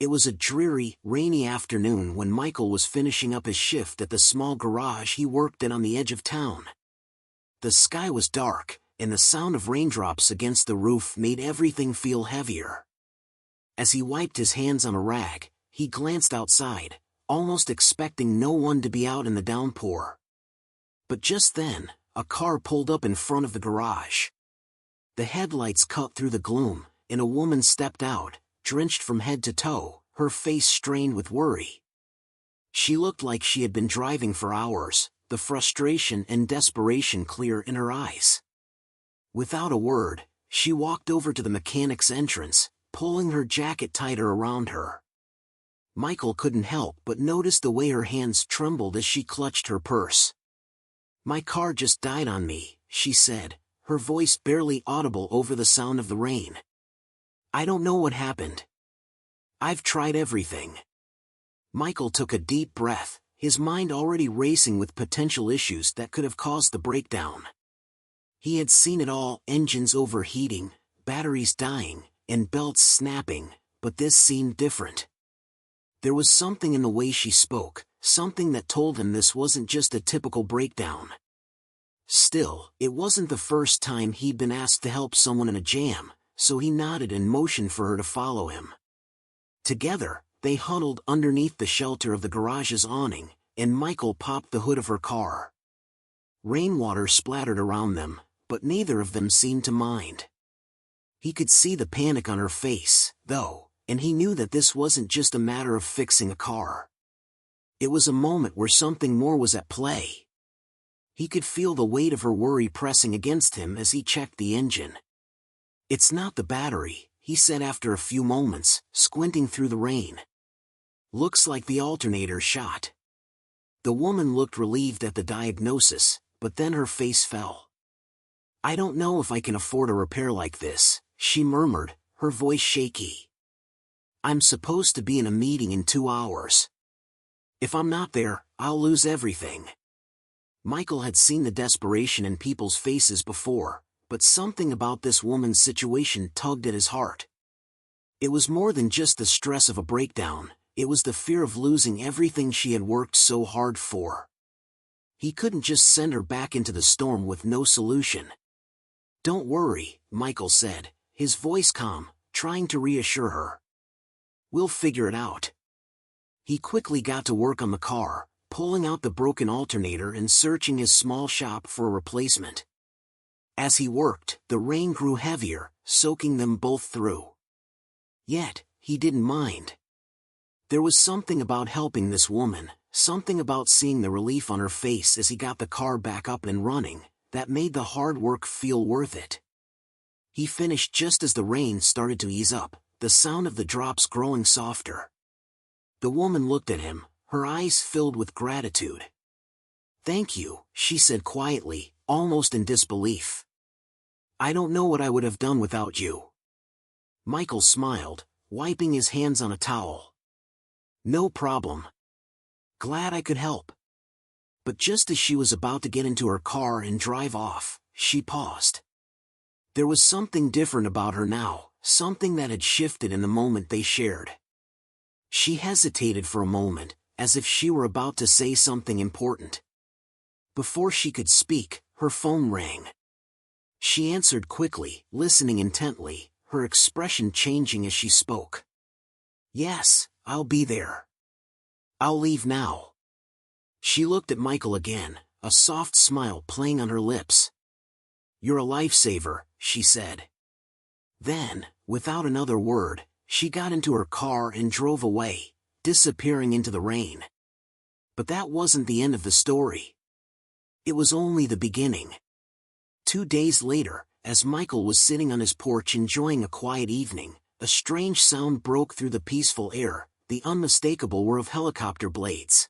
It was a dreary, rainy afternoon when Michael was finishing up his shift at the small garage he worked in on the edge of town. The sky was dark, and the sound of raindrops against the roof made everything feel heavier. As he wiped his hands on a rag, he glanced outside, almost expecting no one to be out in the downpour. But just then, a car pulled up in front of the garage. The headlights cut through the gloom, and a woman stepped out, drenched from head to toe, her face strained with worry. She looked like she had been driving for hours, the frustration and desperation clear in her eyes. Without a word, she walked over to the mechanic's entrance, pulling her jacket tighter around her. Michael couldn't help but notice the way her hands trembled as she clutched her purse. "My car just died on me," she said, her voice barely audible over the sound of the rain. "I don't know what happened. I've tried everything." Michael took a deep breath, his mind already racing with potential issues that could have caused the breakdown. He had seen it all: engines overheating, batteries dying, and belts snapping, but this seemed different. There was something in the way she spoke, something that told him this wasn't just a typical breakdown. Still, it wasn't the first time he'd been asked to help someone in a jam, so he nodded and motioned for her to follow him. Together, they huddled underneath the shelter of the garage's awning, and Michael popped the hood of her car. Rainwater splattered around them, but neither of them seemed to mind. He could see the panic on her face, though, and he knew that this wasn't just a matter of fixing a car. It was a moment where something more was at play. He could feel the weight of her worry pressing against him as he checked the engine. "It's not the battery," he said after a few moments, squinting through the rain. "Looks like the alternator shot." The woman looked relieved at the diagnosis, but then her face fell. "I don't know if I can afford a repair like this," she murmured, her voice shaky. "I'm supposed to be in a meeting in 2 hours. If I'm not there, I'll lose everything." Michael had seen the desperation in people's faces before, but something about this woman's situation tugged at his heart. It was more than just the stress of a breakdown, it was the fear of losing everything she had worked so hard for. He couldn't just send her back into the storm with no solution. "Don't worry," Michael said, his voice calm, trying to reassure her. "We'll figure it out." He quickly got to work on the car, pulling out the broken alternator and searching his small shop for a replacement. As he worked, the rain grew heavier, soaking them both through. Yet, he didn't mind. There was something about helping this woman, something about seeing the relief on her face as he got the car back up and running, that made the hard work feel worth it. He finished just as the rain started to ease up, the sound of the drops growing softer. The woman looked at him, her eyes filled with gratitude. "Thank you," she said quietly, almost in disbelief. "I don't know what I would have done without you." Michael smiled, wiping his hands on a towel. "No problem. Glad I could help." But just as she was about to get into her car and drive off, she paused. There was something different about her now, something that had shifted in the moment they shared. She hesitated for a moment, as if she were about to say something important. Before she could speak, her phone rang. She answered quickly, listening intently, her expression changing as she spoke. "Yes, I'll be there. I'll leave now." She looked at Michael again, a soft smile playing on her lips. "You're a lifesaver," she said. Then, without another word, she got into her car and drove away, disappearing into the rain. But that wasn't the end of the story. It was only the beginning. 2 days later, as Michael was sitting on his porch enjoying a quiet evening, a strange sound broke through the peaceful air, the unmistakable whir of helicopter blades.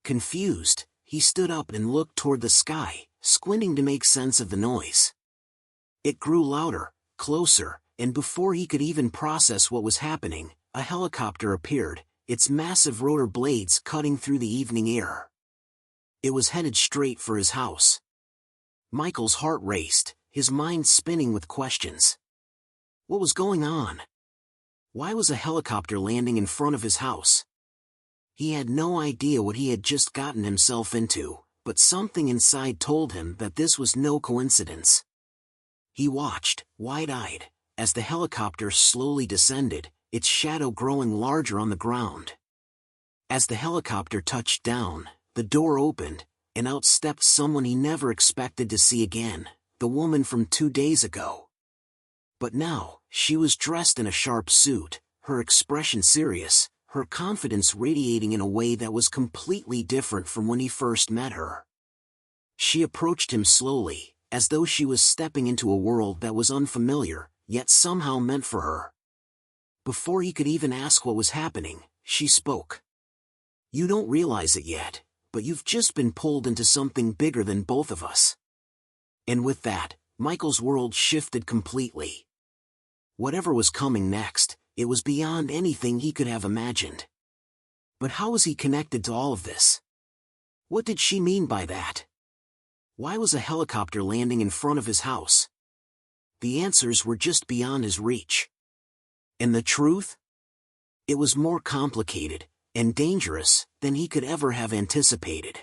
Confused, he stood up and looked toward the sky, squinting to make sense of the noise. It grew louder, closer, and before he could even process what was happening, a helicopter appeared, its massive rotor blades cutting through the evening air. It was headed straight for his house. Michael's heart raced, his mind spinning with questions. What was going on? Why was a helicopter landing in front of his house? He had no idea what he had just gotten himself into, but something inside told him that this was no coincidence. He watched, wide-eyed, as the helicopter slowly descended, its shadow growing larger on the ground. As the helicopter touched down, the door opened, and out stepped someone he never expected to see again, the woman from 2 days ago. But now, she was dressed in a sharp suit, her expression serious, her confidence radiating in a way that was completely different from when he first met her. She approached him slowly, as though she was stepping into a world that was unfamiliar, yet somehow meant for her. Before he could even ask what was happening, she spoke. "You don't realize it yet, but you've just been pulled into something bigger than both of us." And with that, Michael's world shifted completely. Whatever was coming next, it was beyond anything he could have imagined. But how was he connected to all of this? What did she mean by that? Why was a helicopter landing in front of his house? The answers were just beyond his reach. And the truth? It was more complicated and dangerous than he could ever have anticipated.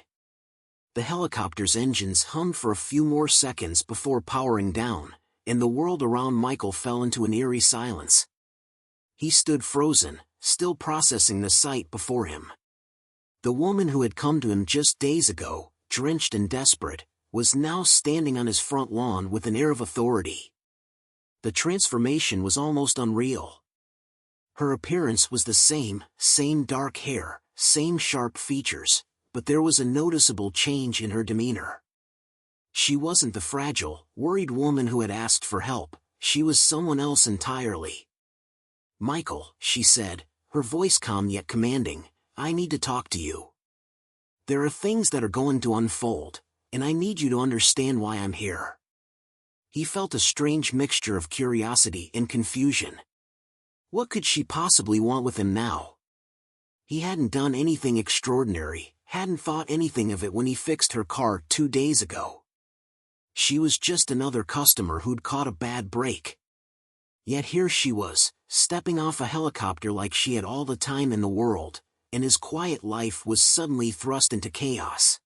The helicopter's engines hummed for a few more seconds before powering down, and the world around Michael fell into an eerie silence. He stood frozen, still processing the sight before him. The woman who had come to him just days ago, drenched and desperate, was now standing on his front lawn with an air of authority. The transformation was almost unreal. Her appearance was the same dark hair, same sharp features, but there was a noticeable change in her demeanor. She wasn't the fragile, worried woman who had asked for help, she was someone else entirely. "Michael," she said, her voice calm yet commanding, "I need to talk to you. There are things that are going to unfold, and I need you to understand why I'm here." He felt a strange mixture of curiosity and confusion. What could she possibly want with him now? He hadn't done anything extraordinary, hadn't thought anything of it when he fixed her car 2 days ago. She was just another customer who'd caught a bad break. Yet here she was, stepping off a helicopter like she had all the time in the world, and his quiet life was suddenly thrust into chaos.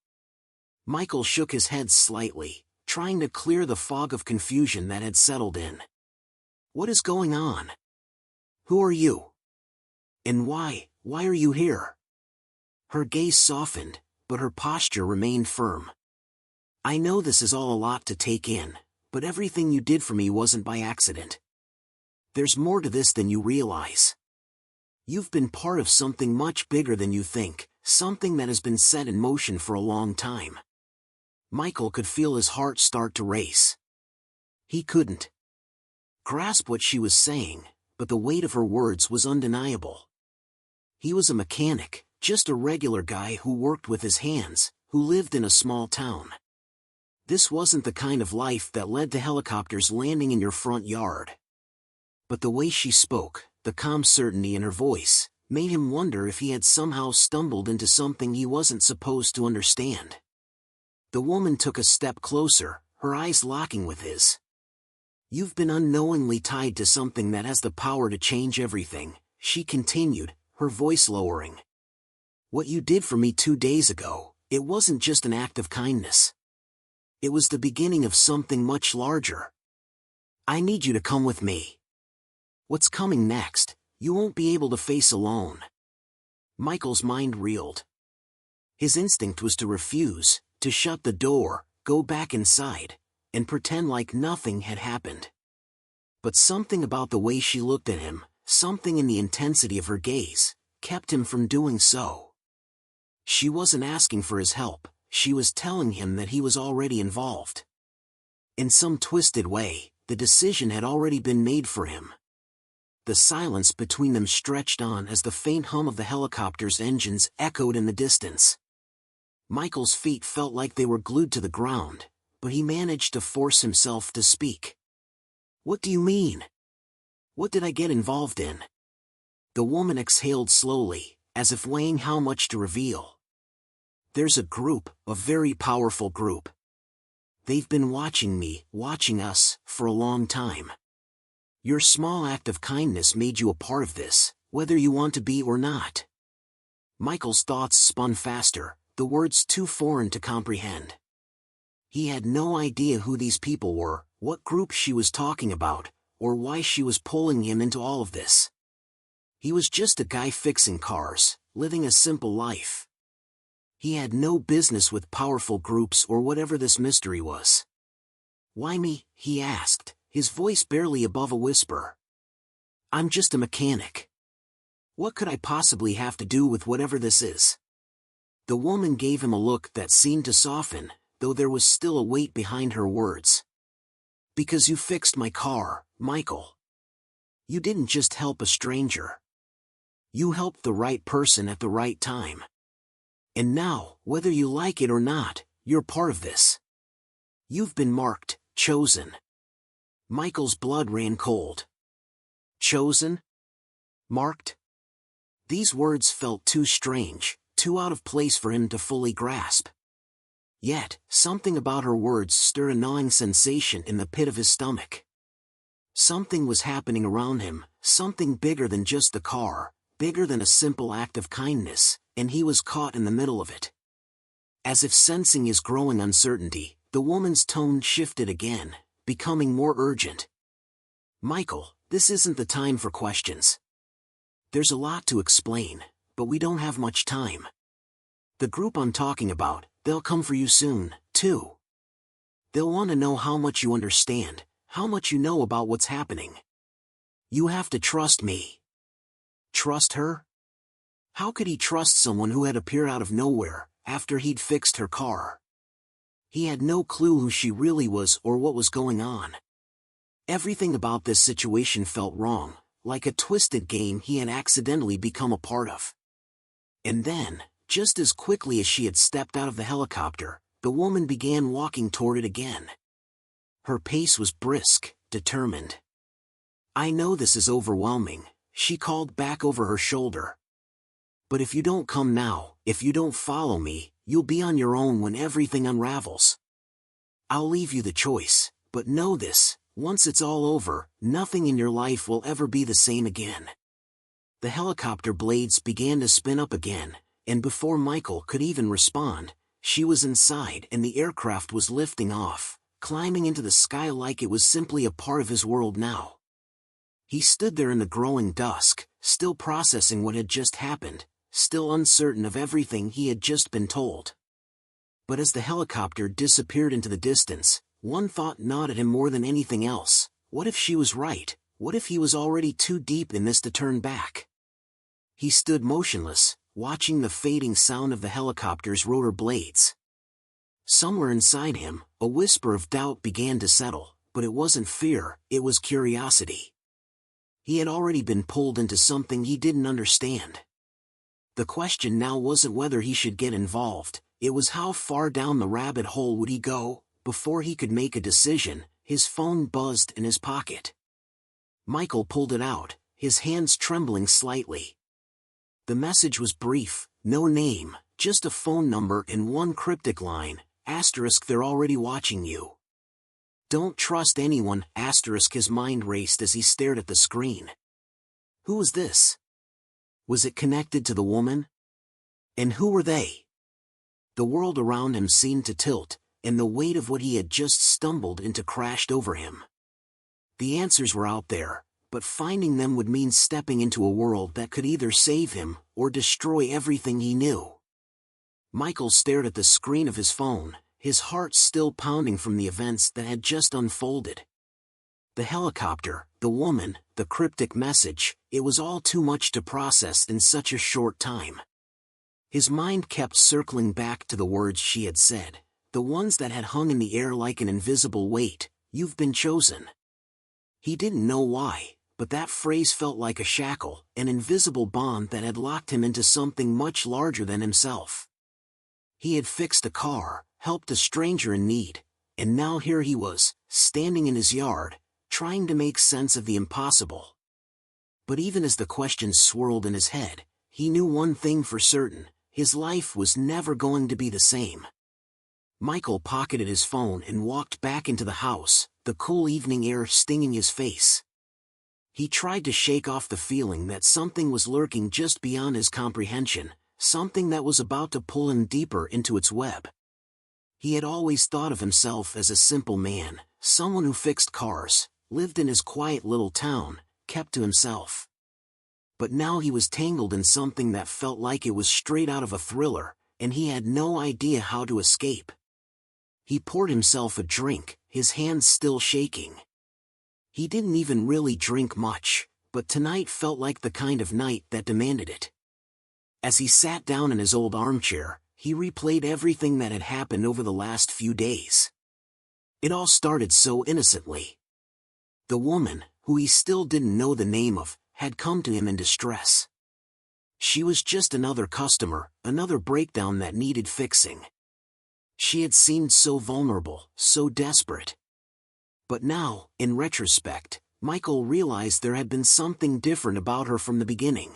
Michael shook his head slightly, trying to clear the fog of confusion that had settled in. "What is going on? Who are you? And why are you here?" Her gaze softened, but her posture remained firm. "I know this is all a lot to take in, but everything you did for me wasn't by accident. There's more to this than you realize. You've been part of something much bigger than you think, something that has been set in motion for a long time." Michael could feel his heart start to race. He couldn't grasp what she was saying, but the weight of her words was undeniable. He was a mechanic, just a regular guy who worked with his hands, who lived in a small town. This wasn't the kind of life that led to helicopters landing in your front yard. But the way she spoke, the calm certainty in her voice, made him wonder if he had somehow stumbled into something he wasn't supposed to understand. The woman took a step closer, her eyes locking with his. "You've been unknowingly tied to something that has the power to change everything," she continued, her voice lowering. "What you did for me 2 days ago, it wasn't just an act of kindness. It was the beginning of something much larger. I need you to come with me. What's coming next, you won't be able to face alone." Michael's mind reeled. His instinct was to refuse, to shut the door, go back inside, and pretend like nothing had happened. But something about the way she looked at him, something in the intensity of her gaze, kept him from doing so. She wasn't asking for his help, she was telling him that he was already involved. In some twisted way, the decision had already been made for him. The silence between them stretched on as the faint hum of the helicopter's engines echoed in the distance. Michael's feet felt like they were glued to the ground, but he managed to force himself to speak. "What do you mean? What did I get involved in?" The woman exhaled slowly, as if weighing how much to reveal. "There's a group, a very powerful group. They've been watching me, watching us, for a long time. Your small act of kindness made you a part of this, whether you want to be or not. Michael's thoughts spun faster, the words too foreign to comprehend. He had no idea who these people were, what group she was talking about, or why she was pulling him into all of this. He was just a guy fixing cars, living a simple life. He had no business with powerful groups or whatever this mystery was. "Why me?" he asked, his voice barely above a whisper. "I'm just a mechanic. What could I possibly have to do with whatever this is?" The woman gave him a look that seemed to soften, though there was still a weight behind her words. "Because you fixed my car, Michael. You didn't just help a stranger. You helped the right person at the right time. And now, whether you like it or not, you're part of this. You've been marked, chosen." Michael's blood ran cold. Chosen? Marked? These words felt too strange, too out of place for him to fully grasp. Yet, something about her words stirred a gnawing sensation in the pit of his stomach. Something was happening around him, something bigger than just the car, bigger than a simple act of kindness, and he was caught in the middle of it. As if sensing his growing uncertainty, the woman's tone shifted again, becoming more urgent. "Michael, this isn't the time for questions. There's a lot to explain, but we don't have much time. The group I'm talking about, they'll come for you soon, too. They'll want to know how much you understand, how much you know about what's happening. You have to trust me." Trust her? How could he trust someone who had appeared out of nowhere, after he'd fixed her car? He had no clue who she really was or what was going on. Everything about this situation felt wrong, like a twisted game he had accidentally become a part of. And then, just as quickly as she had stepped out of the helicopter, the woman began walking toward it again. Her pace was brisk, determined. "I know this is overwhelming," she called back over her shoulder. "But if you don't come now, if you don't follow me, you'll be on your own when everything unravels. I'll leave you the choice, but know this, once it's all over, nothing in your life will ever be the same again." The helicopter blades began to spin up again, and before Michael could even respond, she was inside and the aircraft was lifting off, climbing into the sky like it was simply a part of his world now. He stood there in the growing dusk, still processing what had just happened, still uncertain of everything he had just been told. But as the helicopter disappeared into the distance, one thought gnawed at him more than anything else. What if she was right? What if he was already too deep in this to turn back? He stood motionless, watching the fading sound of the helicopter's rotor blades. Somewhere inside him, a whisper of doubt began to settle, but it wasn't fear, it was curiosity. He had already been pulled into something he didn't understand. The question now wasn't whether he should get involved, it was how far down the rabbit hole would he go. Before he could make a decision, his phone buzzed in his pocket. Michael pulled it out, his hands trembling slightly. The message was brief, no name, just a phone number and one cryptic line, * they're already watching you. Don't trust anyone, * his mind raced as he stared at the screen. Who was this? Was it connected to the woman? And who were they? The world around him seemed to tilt, and the weight of what he had just stumbled into crashed over him. The answers were out there, but finding them would mean stepping into a world that could either save him or destroy everything he knew. Michael stared at the screen of his phone, his heart still pounding from the events that had just unfolded. The helicopter, the woman, the cryptic message, it was all too much to process in such a short time. His mind kept circling back to the words she had said, the ones that had hung in the air like an invisible weight, "You've been chosen." He didn't know why, but that phrase felt like a shackle, an invisible bond that had locked him into something much larger than himself. He had fixed a car, helped a stranger in need, and now here he was, standing in his yard, trying to make sense of the impossible. But even as the questions swirled in his head, he knew one thing for certain, his life was never going to be the same. Michael pocketed his phone and walked back into the house, the cool evening air stinging his face. He tried to shake off the feeling that something was lurking just beyond his comprehension, something that was about to pull him deeper into its web. He had always thought of himself as a simple man, someone who fixed cars, lived in his quiet little town, kept to himself. But now he was tangled in something that felt like it was straight out of a thriller, and he had no idea how to escape. He poured himself a drink, his hands still shaking. He didn't even really drink much, but tonight felt like the kind of night that demanded it. As he sat down in his old armchair, he replayed everything that had happened over the last few days. It all started so innocently. The woman, who he still didn't know the name of, had come to him in distress. She was just another customer, another breakdown that needed fixing. She had seemed so vulnerable, so desperate. But now, in retrospect, Michael realized there had been something different about her from the beginning.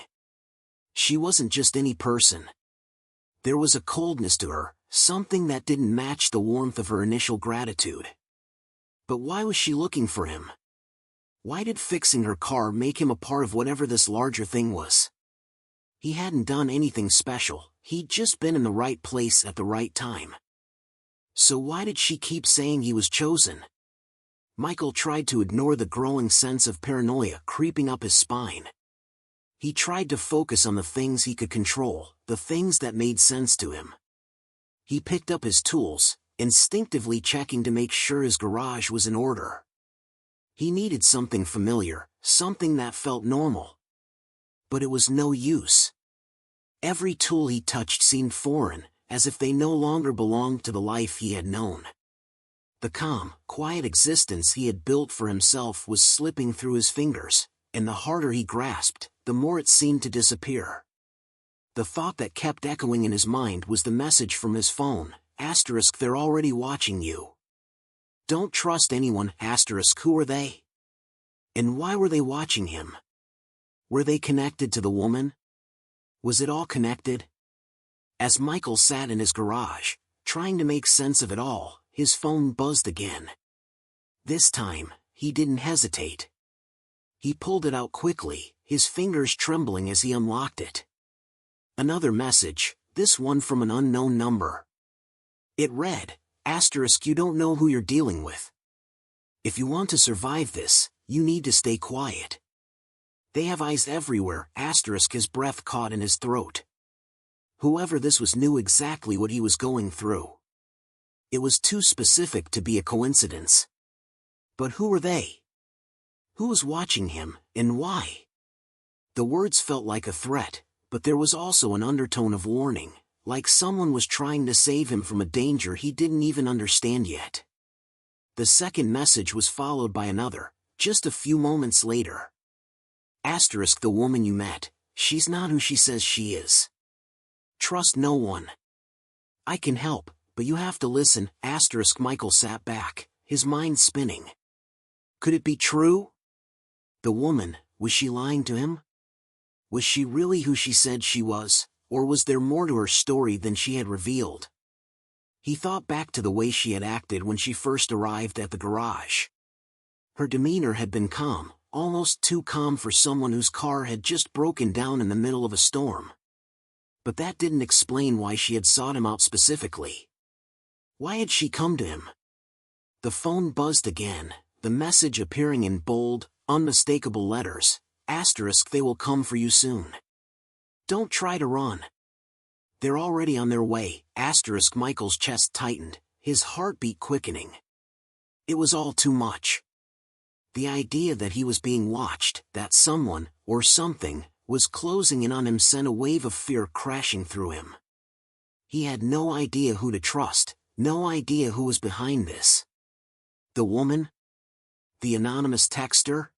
She wasn't just any person. There was a coldness to her, something that didn't match the warmth of her initial gratitude. But why was she looking for him? Why did fixing her car make him a part of whatever this larger thing was? He hadn't done anything special, he'd just been in the right place at the right time. So why did she keep saying he was chosen? Michael tried to ignore the growing sense of paranoia creeping up his spine. He tried to focus on the things he could control, the things that made sense to him. He picked up his tools, instinctively checking to make sure his garage was in order. He needed something familiar, something that felt normal. But it was no use. Every tool he touched seemed foreign, as if they no longer belonged to the life he had known. The calm, quiet existence he had built for himself was slipping through his fingers, and the harder he grasped, the more it seemed to disappear. The thought that kept echoing in his mind was the message from his phone, *, they're already watching you. Don't trust anyone, *, who were they? And why were they watching him? Were they connected to the woman? Was it all connected? As Michael sat in his garage, trying to make sense of it all, his phone buzzed again. This time, he didn't hesitate. He pulled it out quickly, his fingers trembling as he unlocked it. Another message, this one from an unknown number. It read, *, you don't know who you're dealing with. If you want to survive this, you need to stay quiet. They have eyes everywhere, *, his breath caught in his throat. Whoever this was knew exactly what he was going through. It was too specific to be a coincidence. But who were they? Who was watching him, and why? The words felt like a threat, but there was also an undertone of warning, like someone was trying to save him from a danger he didn't even understand yet. The second message was followed by another, just a few moments later. *, the woman you met, she's not who she says she is. Trust no one. I can help, but you have to listen, *. Michael sat back, his mind spinning. Could it be true? The woman, was she lying to him? Was she really who she said she was, or was there more to her story than she had revealed? He thought back to the way she had acted when she first arrived at the garage. Her demeanor had been calm, almost too calm for someone whose car had just broken down in the middle of a storm. But that didn't explain why she had sought him out specifically. Why had she come to him? The phone buzzed again, the message appearing in bold, unmistakable letters, *, they will come for you soon. Don't try to run. They're already on their way, *. Michael's chest tightened, his heartbeat quickening. It was all too much. The idea that he was being watched, that someone, or something, was closing in on him sent a wave of fear crashing through him. He had no idea who to trust, no idea who was behind this. The woman? The anonymous texter?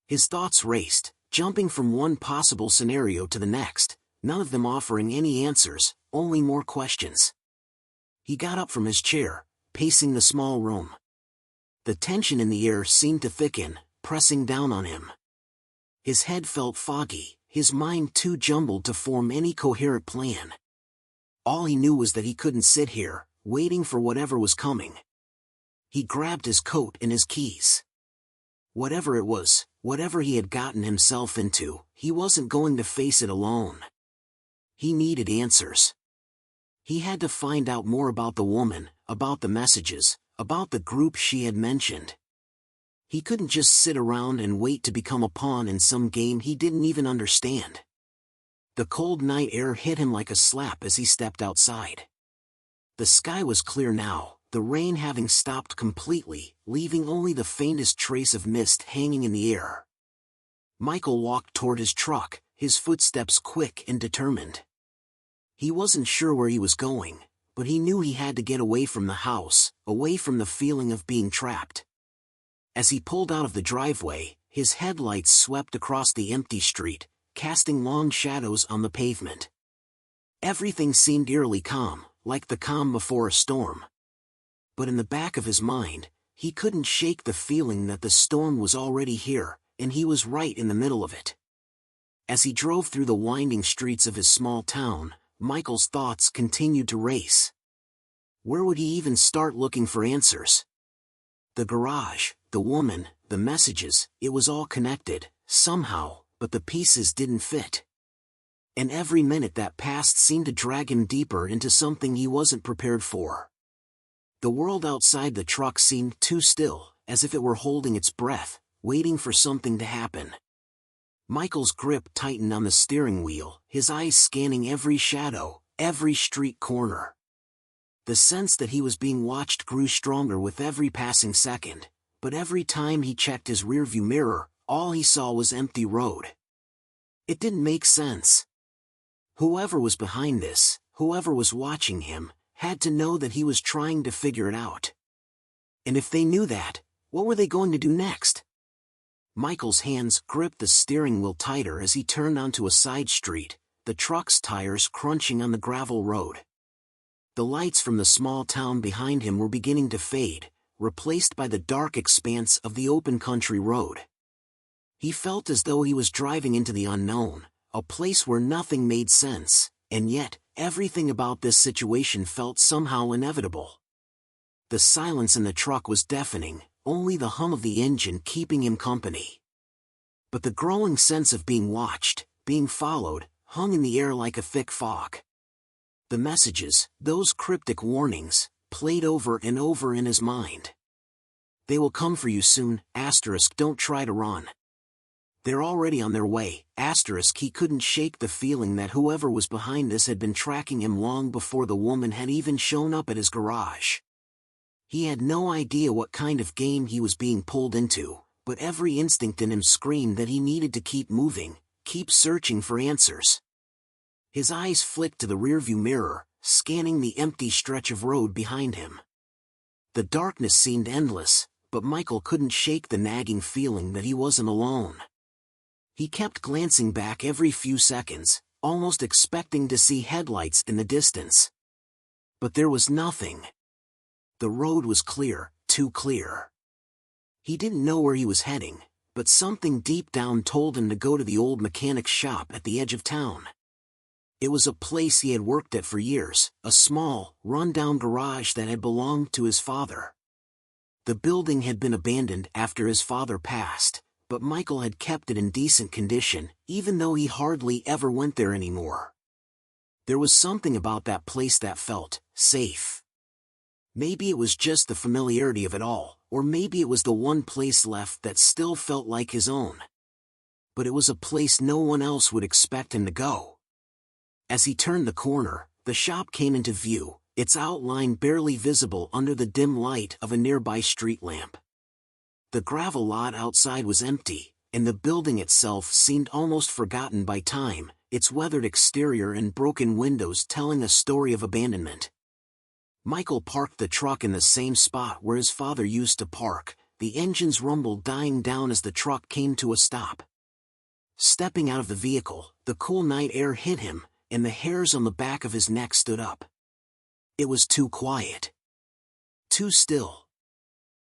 His thoughts raced, jumping from one possible scenario to the next, none of them offering any answers, only more questions. He got up from his chair, pacing the small room. The tension in the air seemed to thicken, pressing down on him. His head felt foggy, his mind too jumbled to form any coherent plan. All he knew was that he couldn't sit here, waiting for whatever was coming. He grabbed his coat and his keys. Whatever it was, Whatever he had gotten himself into, he wasn't going to face it alone. He needed answers. He had to find out more about the woman, about the messages, about the group she had mentioned. He couldn't just sit around and wait to become a pawn in some game he didn't even understand. The cold night air hit him like a slap as he stepped outside. The sky was clear now, the rain having stopped completely, leaving only the faintest trace of mist hanging in the air. Michael walked toward his truck, his footsteps quick and determined. He wasn't sure where he was going, but he knew he had to get away from the house, away from the feeling of being trapped. As he pulled out of the driveway, his headlights swept across the empty street, casting long shadows on the pavement. Everything seemed eerily calm, like the calm before a storm. But in the back of his mind, he couldn't shake the feeling that the storm was already here, and he was right in the middle of it. As he drove through the winding streets of his small town, Michael's thoughts continued to race. Where would he even start looking for answers? The garage, the woman, the messages, it was all connected, somehow, but the pieces didn't fit. And every minute that passed seemed to drag him deeper into something he wasn't prepared for. The world outside the truck seemed too still, as if it were holding its breath, waiting for something to happen. Michael's grip tightened on the steering wheel, his eyes scanning every shadow, every street corner. The sense that he was being watched grew stronger with every passing second, but every time he checked his rearview mirror, all he saw was empty road. It didn't make sense. Whoever was behind this, whoever was watching him, had to know that he was trying to figure it out. And if they knew that, what were they going to do next? Michael's hands gripped the steering wheel tighter as he turned onto a side street, the truck's tires crunching on the gravel road. The lights from the small town behind him were beginning to fade, replaced by the dark expanse of the open country road. He felt as though he was driving into the unknown, a place where nothing made sense, and yet, everything about this situation felt somehow inevitable. The silence in the truck was deafening, only the hum of the engine keeping him company. But the growing sense of being watched, being followed, hung in the air like a thick fog. The messages, those cryptic warnings, played over and over in his mind. They will come for you soon, *, don't try to run. They're already on their way, *, he couldn't shake the feeling that whoever was behind this had been tracking him long before the woman had even shown up at his garage. He had no idea what kind of game he was being pulled into, but every instinct in him screamed that he needed to keep moving, keep searching for answers. His eyes flicked to the rearview mirror, scanning the empty stretch of road behind him. The darkness seemed endless, but Michael couldn't shake the nagging feeling that he wasn't alone. He kept glancing back every few seconds, almost expecting to see headlights in the distance. But there was nothing. The road was clear, too clear. He didn't know where he was heading, but something deep down told him to go to the old mechanic's shop at the edge of town. It was a place he had worked at for years, a small, run-down garage that had belonged to his father. The building had been abandoned after his father passed, but Michael had kept it in decent condition, even though he hardly ever went there anymore. There was something about that place that felt safe. Maybe it was just the familiarity of it all, or maybe it was the one place left that still felt like his own. But it was a place no one else would expect him to go. As he turned the corner, the shop came into view, its outline barely visible under the dim light of a nearby street lamp. The gravel lot outside was empty, and the building itself seemed almost forgotten by time, its weathered exterior and broken windows telling a story of abandonment. Michael parked the truck in the same spot where his father used to park, the engine's rumble dying down as the truck came to a stop. Stepping out of the vehicle, the cool night air hit him, and the hairs on the back of his neck stood up. It was too quiet. Too still.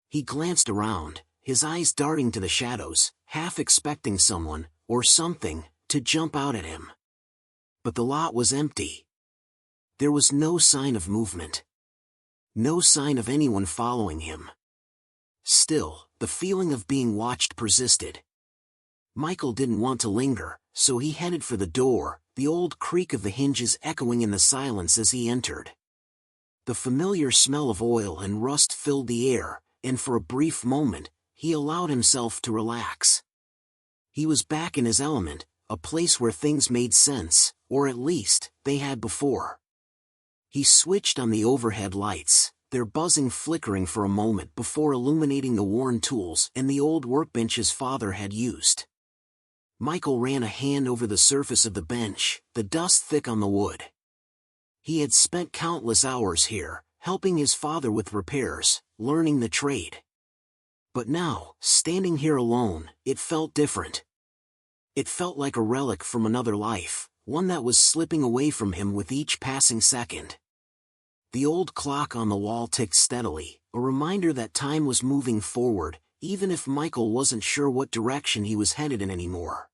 He glanced around, his eyes darting to the shadows, half expecting someone, or something, to jump out at him. But the lot was empty. There was no sign of movement. No sign of anyone following him. Still, the feeling of being watched persisted. Michael didn't want to linger, so he headed for the door, the old creak of the hinges echoing in the silence as he entered. The familiar smell of oil and rust filled the air, and for a brief moment, he allowed himself to relax. He was back in his element, a place where things made sense, or at least, they had before. He switched on the overhead lights, their buzzing flickering for a moment before illuminating the worn tools and the old workbench his father had used. Michael ran a hand over the surface of the bench, the dust thick on the wood. He had spent countless hours here, helping his father with repairs, learning the trade. But now, standing here alone, it felt different. It felt like a relic from another life, one that was slipping away from him with each passing second. The old clock on the wall ticked steadily, a reminder that time was moving forward, even if Michael wasn't sure what direction he was headed in anymore.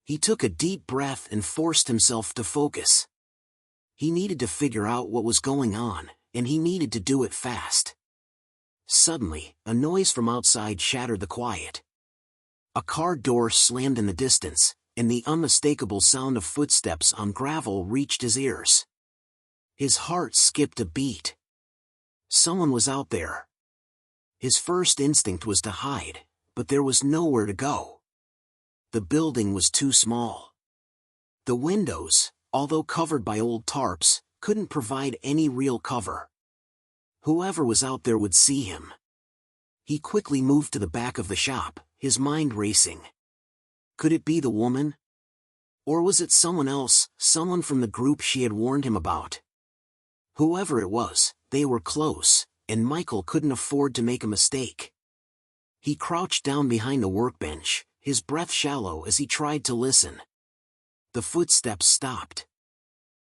He took a deep breath and forced himself to focus. He needed to figure out what was going on, and he needed to do it fast. Suddenly, a noise from outside shattered the quiet. A car door slammed in the distance, and the unmistakable sound of footsteps on gravel reached his ears. His heart skipped a beat. Someone was out there. His first instinct was to hide, but there was nowhere to go. The building was too small. The windows, although covered by old tarps, couldn't provide any real cover. Whoever was out there would see him. He quickly moved to the back of the shop, his mind racing. Could it be the woman? Or was it someone else, someone from the group she had warned him about? Whoever it was, they were close, and Michael couldn't afford to make a mistake. He crouched down behind the workbench, his breath shallow as he tried to listen. The footsteps stopped.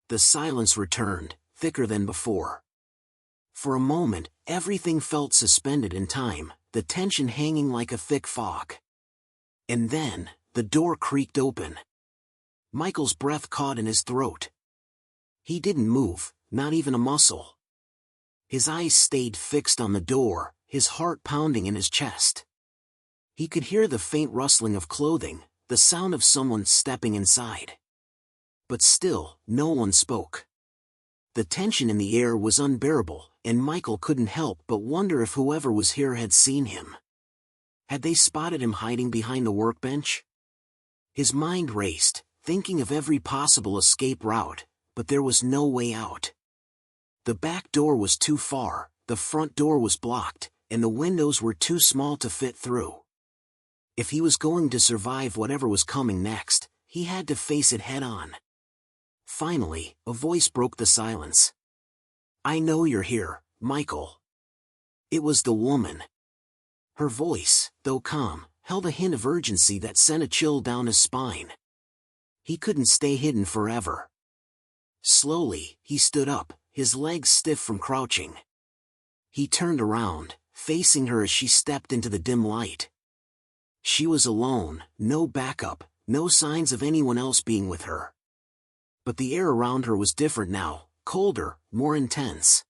The silence returned, thicker than before. For a moment, everything felt suspended in time, the tension hanging like a thick fog. And then, the door creaked open. Michael's breath caught in his throat. He didn't move, not even a muscle. His eyes stayed fixed on the door, his heart pounding in his chest. He could hear the faint rustling of clothing, the sound of someone stepping inside. But still, no one spoke. The tension in the air was unbearable, and Michael couldn't help but wonder if whoever was here had seen him. Had they spotted him hiding behind the workbench? His mind raced, thinking of every possible escape route, but there was no way out. The back door was too far, the front door was blocked, and the windows were too small to fit through. If he was going to survive whatever was coming next, he had to face it head-on. Finally, a voice broke the silence. "I know you're here, Michael." It was the woman. Her voice, though calm, held a hint of urgency that sent a chill down his spine. He couldn't stay hidden forever. Slowly, he stood up, his legs stiff from crouching. He turned around, facing her as she stepped into the dim light. She was alone, no backup, no signs of anyone else being with her. But the air around her was different now, colder, more intense.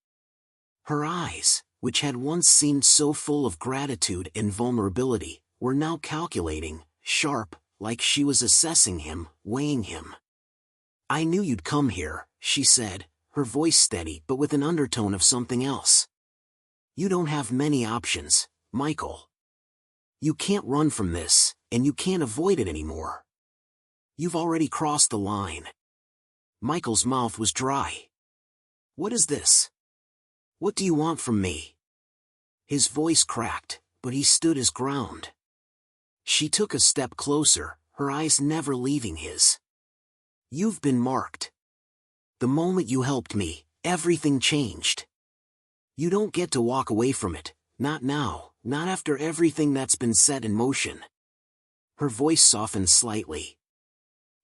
Her eyes, which had once seemed so full of gratitude and vulnerability, were now calculating, sharp, like she was assessing him, weighing him. "I knew you'd come here," she said, her voice steady but with an undertone of something else. "You don't have many options, Michael. You can't run from this, and you can't avoid it anymore. You've already crossed the line." Michael's mouth was dry. "What is this? What do you want from me?" His voice cracked, but he stood his ground. She took a step closer, her eyes never leaving his. "You've been marked. The moment you helped me, everything changed. You don't get to walk away from it, not now, not after everything that's been set in motion." Her voice softened slightly.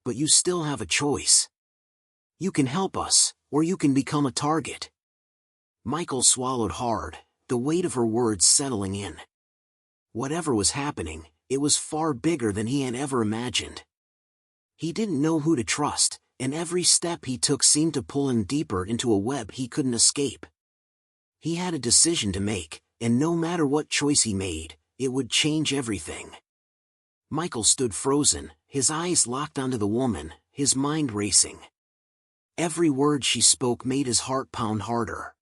"But you still have a choice. You can help us, or you can become a target." Michael swallowed hard, the weight of her words settling in. Whatever was happening, it was far bigger than he had ever imagined. He didn't know who to trust, and every step he took seemed to pull him deeper into a web he couldn't escape. He had a decision to make, and no matter what choice he made, it would change everything. Michael stood frozen, his eyes locked onto the woman, his mind racing. Every word she spoke made his heart pound harder.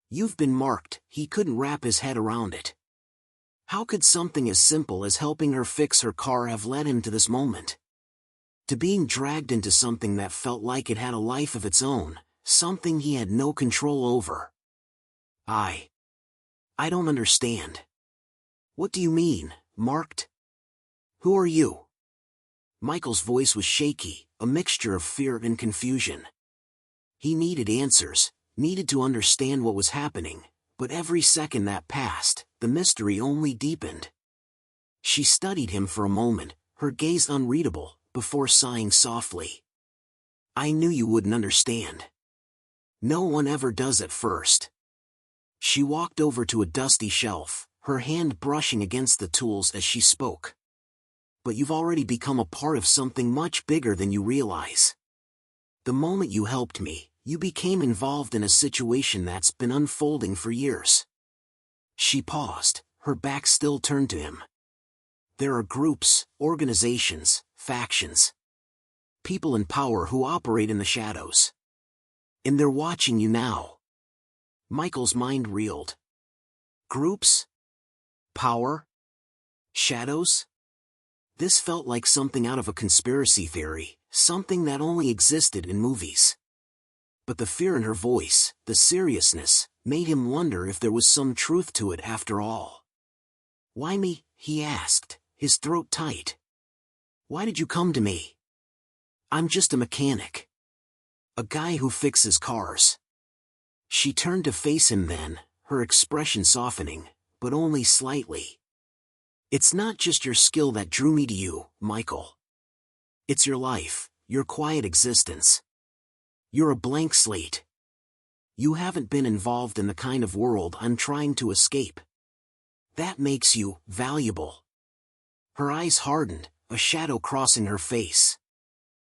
"You've been marked," he couldn't wrap his head around it. How could something as simple as helping her fix her car have led him to this moment? To being dragged into something that felt like it had a life of its own, something he had no control over. I don't understand. What do you mean, marked? Who are you?" Michael's voice was shaky, a mixture of fear and confusion. He needed answers, needed to understand what was happening, but every second that passed, the mystery only deepened. She studied him for a moment, her gaze unreadable, before sighing softly. "I knew you wouldn't understand. No one ever does at first." She walked over to a dusty shelf, her hand brushing against the tools as she spoke. "But you've already become a part of something much bigger than you realize. The moment you helped me, you became involved in a situation that's been unfolding for years." She paused, her back still turned to him. "There are groups, organizations, factions. People in power who operate in the shadows. And they're watching you now." Michael's mind reeled. Groups? Power? Shadows? This felt like something out of a conspiracy theory, something that only existed in movies. But the fear in her voice, the seriousness, made him wonder if there was some truth to it after all. "Why me?" he asked, his throat tight. "Why did you come to me? I'm just a mechanic. A guy who fixes cars." She turned to face him then, her expression softening, but only slightly. "It's not just your skill that drew me to you, Michael. It's your life, your quiet existence. You're a blank slate. You haven't been involved in the kind of world I'm trying to escape. That makes you valuable." Her eyes hardened, a shadow crossing her face.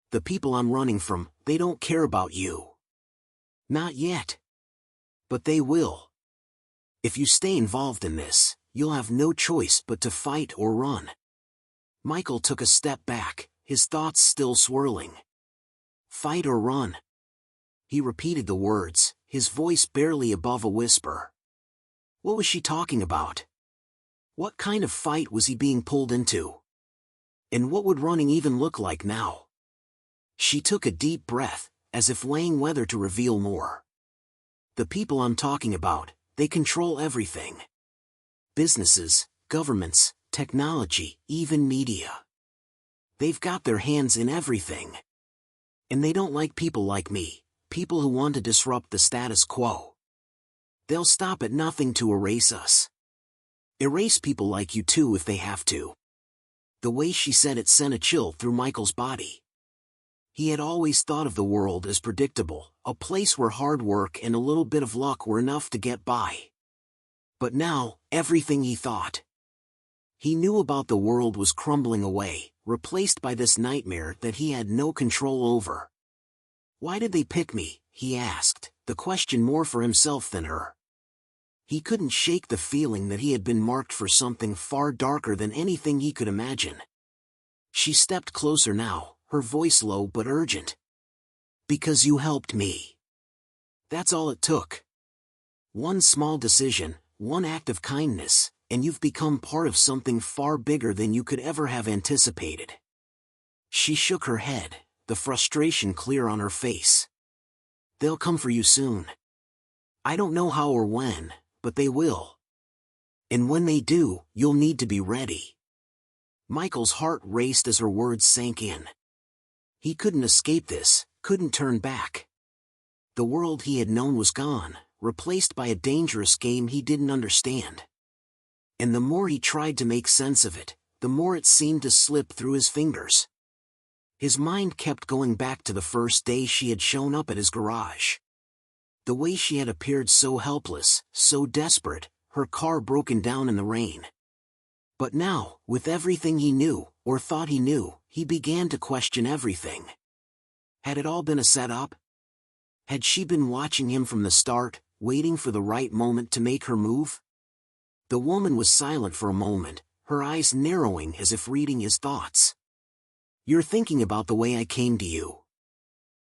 "The people I'm running from, they don't care about you. Not yet. But they will. If you stay involved in this, you'll have no choice but to fight or run." Michael took a step back, his thoughts still swirling. "Fight or run?" He repeated the words, his voice barely above a whisper. What was she talking about? What kind of fight was he being pulled into? And what would running even look like now? She took a deep breath, as if weighing whether to reveal more. "The people I'm talking about, they control everything. Businesses, governments, technology, even media. They've got their hands in everything. And they don't like people like me, people who want to disrupt the status quo. They'll stop at nothing to erase us. Erase people like you too if they have to." The way she said it sent a chill through Michael's body. He had always thought of the world as predictable, a place where hard work and a little bit of luck were enough to get by. But now, everything he thought he knew about the world was crumbling away, replaced by this nightmare that he had no control over. "Why did they pick me?" he asked, the question more for himself than her. He couldn't shake the feeling that he had been marked for something far darker than anything he could imagine. She stepped closer now, her voice low but urgent. "Because you helped me. That's all it took. One small decision, one act of kindness, and you've become part of something far bigger than you could ever have anticipated." She shook her head, the frustration clear on her face. "They'll come for you soon. I don't know how or when, but they will. And when they do, you'll need to be ready." Michael's heart raced as her words sank in. He couldn't escape this, couldn't turn back. The world he had known was gone, replaced by a dangerous game he didn't understand. And the more he tried to make sense of it, the more it seemed to slip through his fingers. His mind kept going back to the first day she had shown up at his garage. The way she had appeared so helpless, so desperate, her car broken down in the rain. But now, with everything he knew, or thought he knew, he began to question everything. Had it all been a setup? Had she been watching him from the start, waiting for the right moment to make her move? The woman was silent for a moment, her eyes narrowing as if reading his thoughts. "You're thinking about the way I came to you.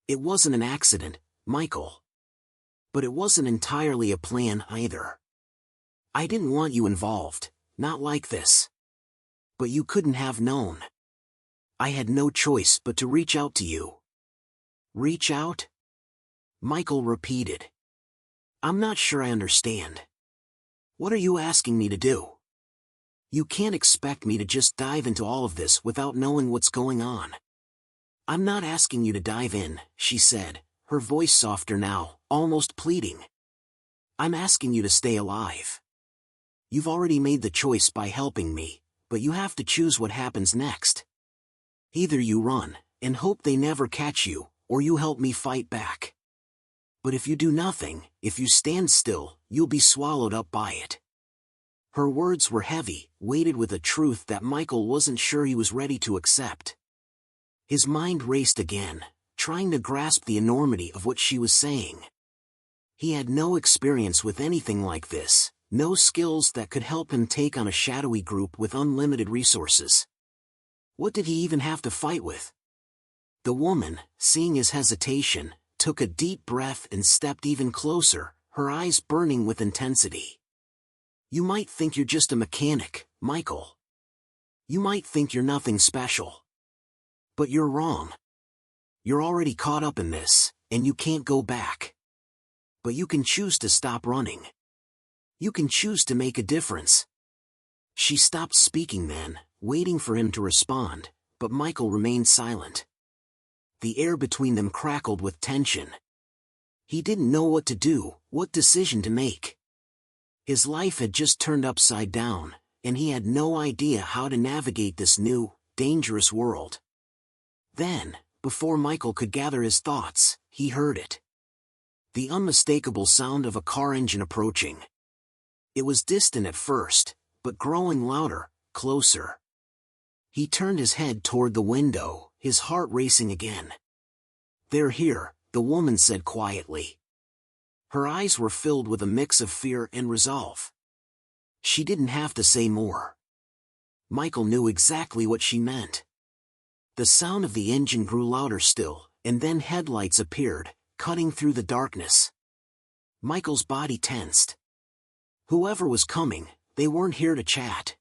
It wasn't an accident, Michael. But it wasn't entirely a plan either. I didn't want you involved, not like this. But you couldn't have known. I had no choice but to reach out to you." "Reach out?" Michael repeated. "I'm not sure I understand. What are you asking me to do? You can't expect me to just dive into all of this without knowing what's going on." "I'm not asking you to dive in," she said, her voice softer now, almost pleading. "I'm asking you to stay alive. You've already made the choice by helping me, but you have to choose what happens next. Either you run, and hope they never catch you, or you help me fight back. But if you do nothing, if you stand still, you'll be swallowed up by it." Her words were heavy, weighted with a truth that Michael wasn't sure he was ready to accept. His mind raced again, trying to grasp the enormity of what she was saying. He had no experience with anything like this, no skills that could help him take on a shadowy group with unlimited resources. What did he even have to fight with? The woman, seeing his hesitation, took a deep breath and stepped even closer, her eyes burning with intensity. "You might think you're just a mechanic, Michael. You might think you're nothing special. But you're wrong. You're already caught up in this, and you can't go back. But you can choose to stop running. You can choose to make a difference." She stopped speaking then, waiting for him to respond, but Michael remained silent. The air between them crackled with tension. He didn't know what to do, what decision to make. His life had just turned upside down, and he had no idea how to navigate this new, dangerous world. Then, before Michael could gather his thoughts, he heard it. The unmistakable sound of a car engine approaching. It was distant at first, but growing louder, closer. He turned his head toward the window, his heart racing again. "They're here," the woman said quietly. Her eyes were filled with a mix of fear and resolve. She didn't have to say more. Michael knew exactly what she meant. The sound of the engine grew louder still, and then headlights appeared, cutting through the darkness. Michael's body tensed. Whoever was coming, they weren't here to chat.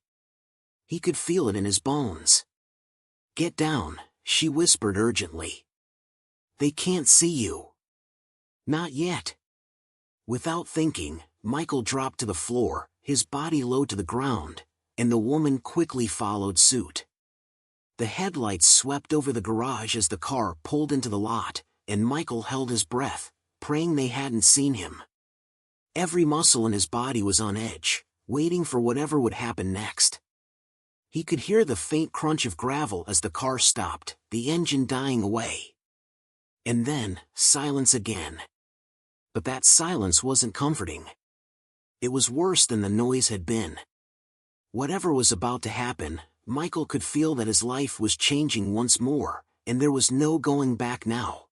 He could feel it in his bones. "Get down," she whispered urgently. "They can't see you." "Not yet." Without thinking, Michael dropped to the floor, his body low to the ground, and the woman quickly followed suit. The headlights swept over the garage as the car pulled into the lot, and Michael held his breath, praying they hadn't seen him. Every muscle in his body was on edge, waiting for whatever would happen next. He could hear the faint crunch of gravel as the car stopped, the engine dying away. And then, silence again. But that silence wasn't comforting. It was worse than the noise had been. Whatever was about to happen, Michael could feel that his life was changing once more, and there was no going back now.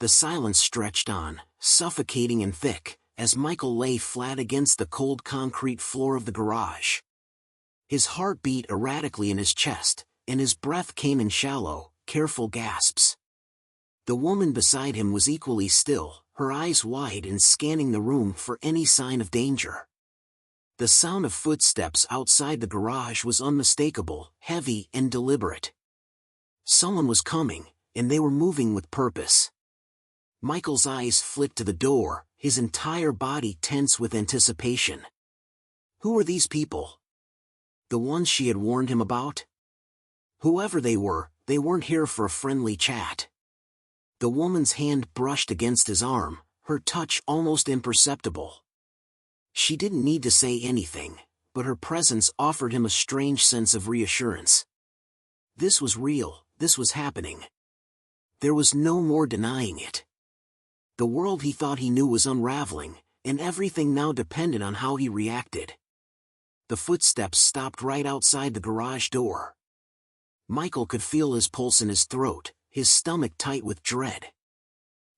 The silence stretched on, suffocating and thick, as Michael lay flat against the cold concrete floor of the garage. His heart beat erratically in his chest, and his breath came in shallow, careful gasps. The woman beside him was equally still, her eyes wide and scanning the room for any sign of danger. The sound of footsteps outside the garage was unmistakable, heavy and deliberate. Someone was coming, and they were moving with purpose. Michael's eyes flicked to the door, his entire body tense with anticipation. Who were these people? The ones she had warned him about? Whoever they weren't here for a friendly chat. The woman's hand brushed against his arm, her touch almost imperceptible. She didn't need to say anything, but her presence offered him a strange sense of reassurance. This was real, this was happening. There was no more denying it. The world he thought he knew was unraveling, and everything now depended on how he reacted. The footsteps stopped right outside the garage door. Michael could feel his pulse in his throat, his stomach tight with dread.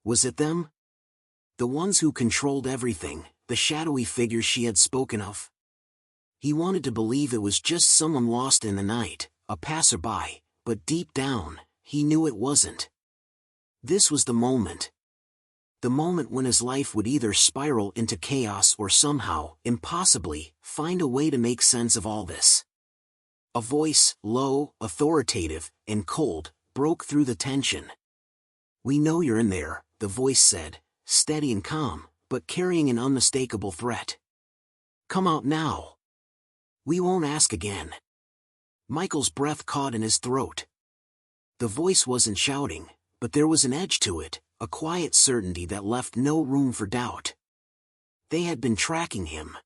Was it them? The ones who controlled everything, the shadowy figures she had spoken of? He wanted to believe it was just someone lost in the night, a passerby, but deep down, he knew it wasn't. This was the moment. The moment when his life would either spiral into chaos or somehow, impossibly, find a way to make sense of all this. A voice, low, authoritative, and cold, broke through the tension. "We know you're in there," the voice said, steady and calm, but carrying an unmistakable threat. "Come out now. We won't ask again." Michael's breath caught in his throat. The voice wasn't shouting, but there was an edge to it, a quiet certainty that left no room for doubt. They had been tracking him.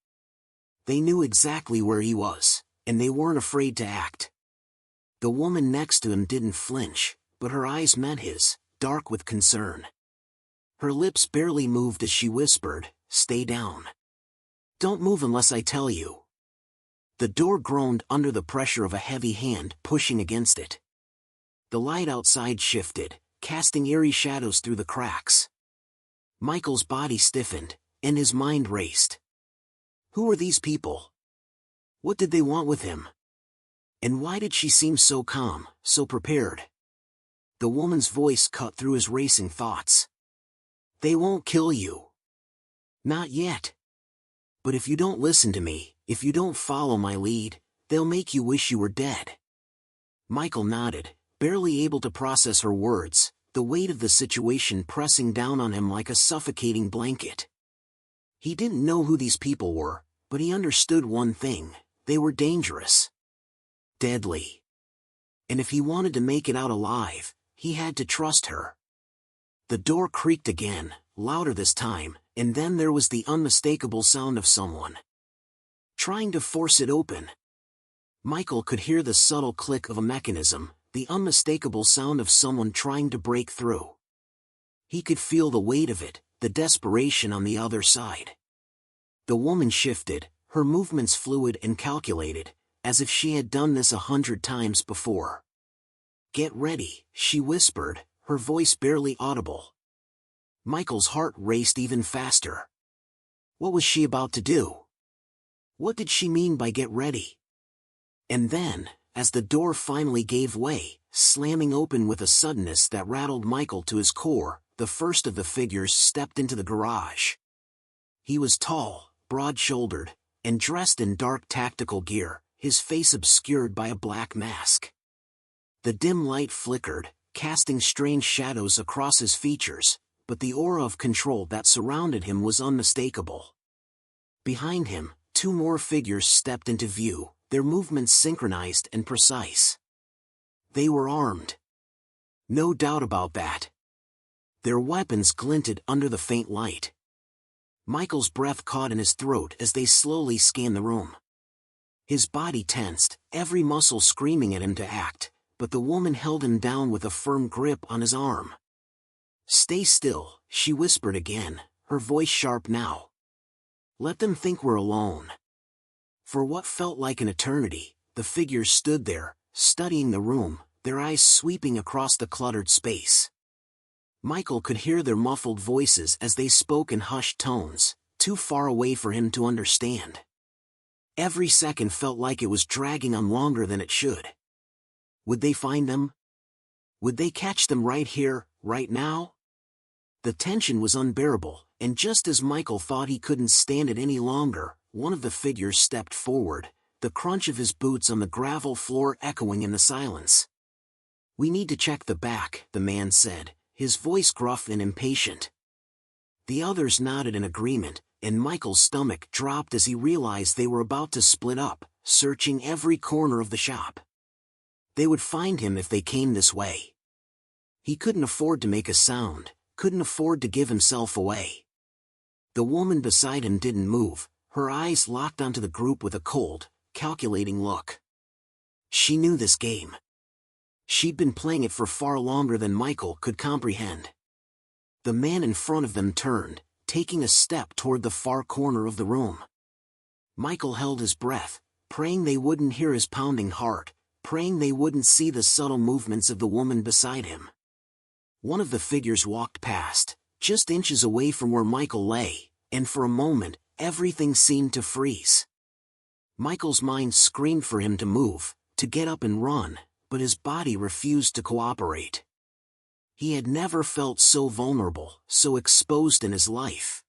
They knew exactly where he was, and they weren't afraid to act. The woman next to him didn't flinch, but her eyes met his, dark with concern. Her lips barely moved as she whispered, "Stay down. Don't move unless I tell you." The door groaned under the pressure of a heavy hand pushing against it. The light outside shifted, casting eerie shadows through the cracks. Michael's body stiffened, and his mind raced. Who were these people? What did they want with him? And why did she seem so calm, so prepared? The woman's voice cut through his racing thoughts. "They won't kill you. Not yet. But if you don't listen to me, if you don't follow my lead, they'll make you wish you were dead." Michael nodded, barely able to process her words, the weight of the situation pressing down on him like a suffocating blanket. He didn't know who these people were, but he understood one thing: they were dangerous. Deadly. And if he wanted to make it out alive, he had to trust her. The door creaked again, louder this time, and then there was the unmistakable sound of someone trying to force it open. Michael could hear the subtle click of a mechanism, the unmistakable sound of someone trying to break through. He could feel the weight of it, the desperation on the other side. The woman shifted, her movements fluid and calculated, as if she had done this 100 times before. "Get ready," she whispered, her voice barely audible. Michael's heart raced even faster. What was she about to do? What did she mean by "get ready"? And then, as the door finally gave way, slamming open with a suddenness that rattled Michael to his core, the first of the figures stepped into the garage. He was tall, broad-shouldered, and dressed in dark tactical gear, his face obscured by a black mask. The dim light flickered, casting strange shadows across his features, but the aura of control that surrounded him was unmistakable. Behind him, 2 more figures stepped into view, their movements synchronized and precise. They were armed. No doubt about that. Their weapons glinted under the faint light. Michael's breath caught in his throat as they slowly scanned the room. His body tensed, every muscle screaming at him to act, but the woman held him down with a firm grip on his arm. "Stay still," she whispered again, her voice sharp now. "Let them think we're alone." For what felt like an eternity, the figures stood there, studying the room, their eyes sweeping across the cluttered space. Michael could hear their muffled voices as they spoke in hushed tones, too far away for him to understand. Every second felt like it was dragging on longer than it should. Would they find them? Would they catch them right here, right now? The tension was unbearable, and just as Michael thought he couldn't stand it any longer, one of the figures stepped forward, the crunch of his boots on the gravel floor echoing in the silence. "We need to check the back," the man said, his voice gruff and impatient. The others nodded in agreement, and Michael's stomach dropped as he realized they were about to split up, searching every corner of the shop. They would find him if they came this way. He couldn't afford to make a sound, couldn't afford to give himself away. The woman beside him didn't move, her eyes locked onto the group with a cold, calculating look. She knew this game. She'd been playing it for far longer than Michael could comprehend. The man in front of them turned, taking a step toward the far corner of the room. Michael held his breath, praying they wouldn't hear his pounding heart, praying they wouldn't see the subtle movements of the woman beside him. One of the figures walked past, just inches away from where Michael lay, and for a moment, everything seemed to freeze. Michael's mind screamed for him to move, to get up and run, but his body refused to cooperate. He had never felt so vulnerable, so exposed in his life.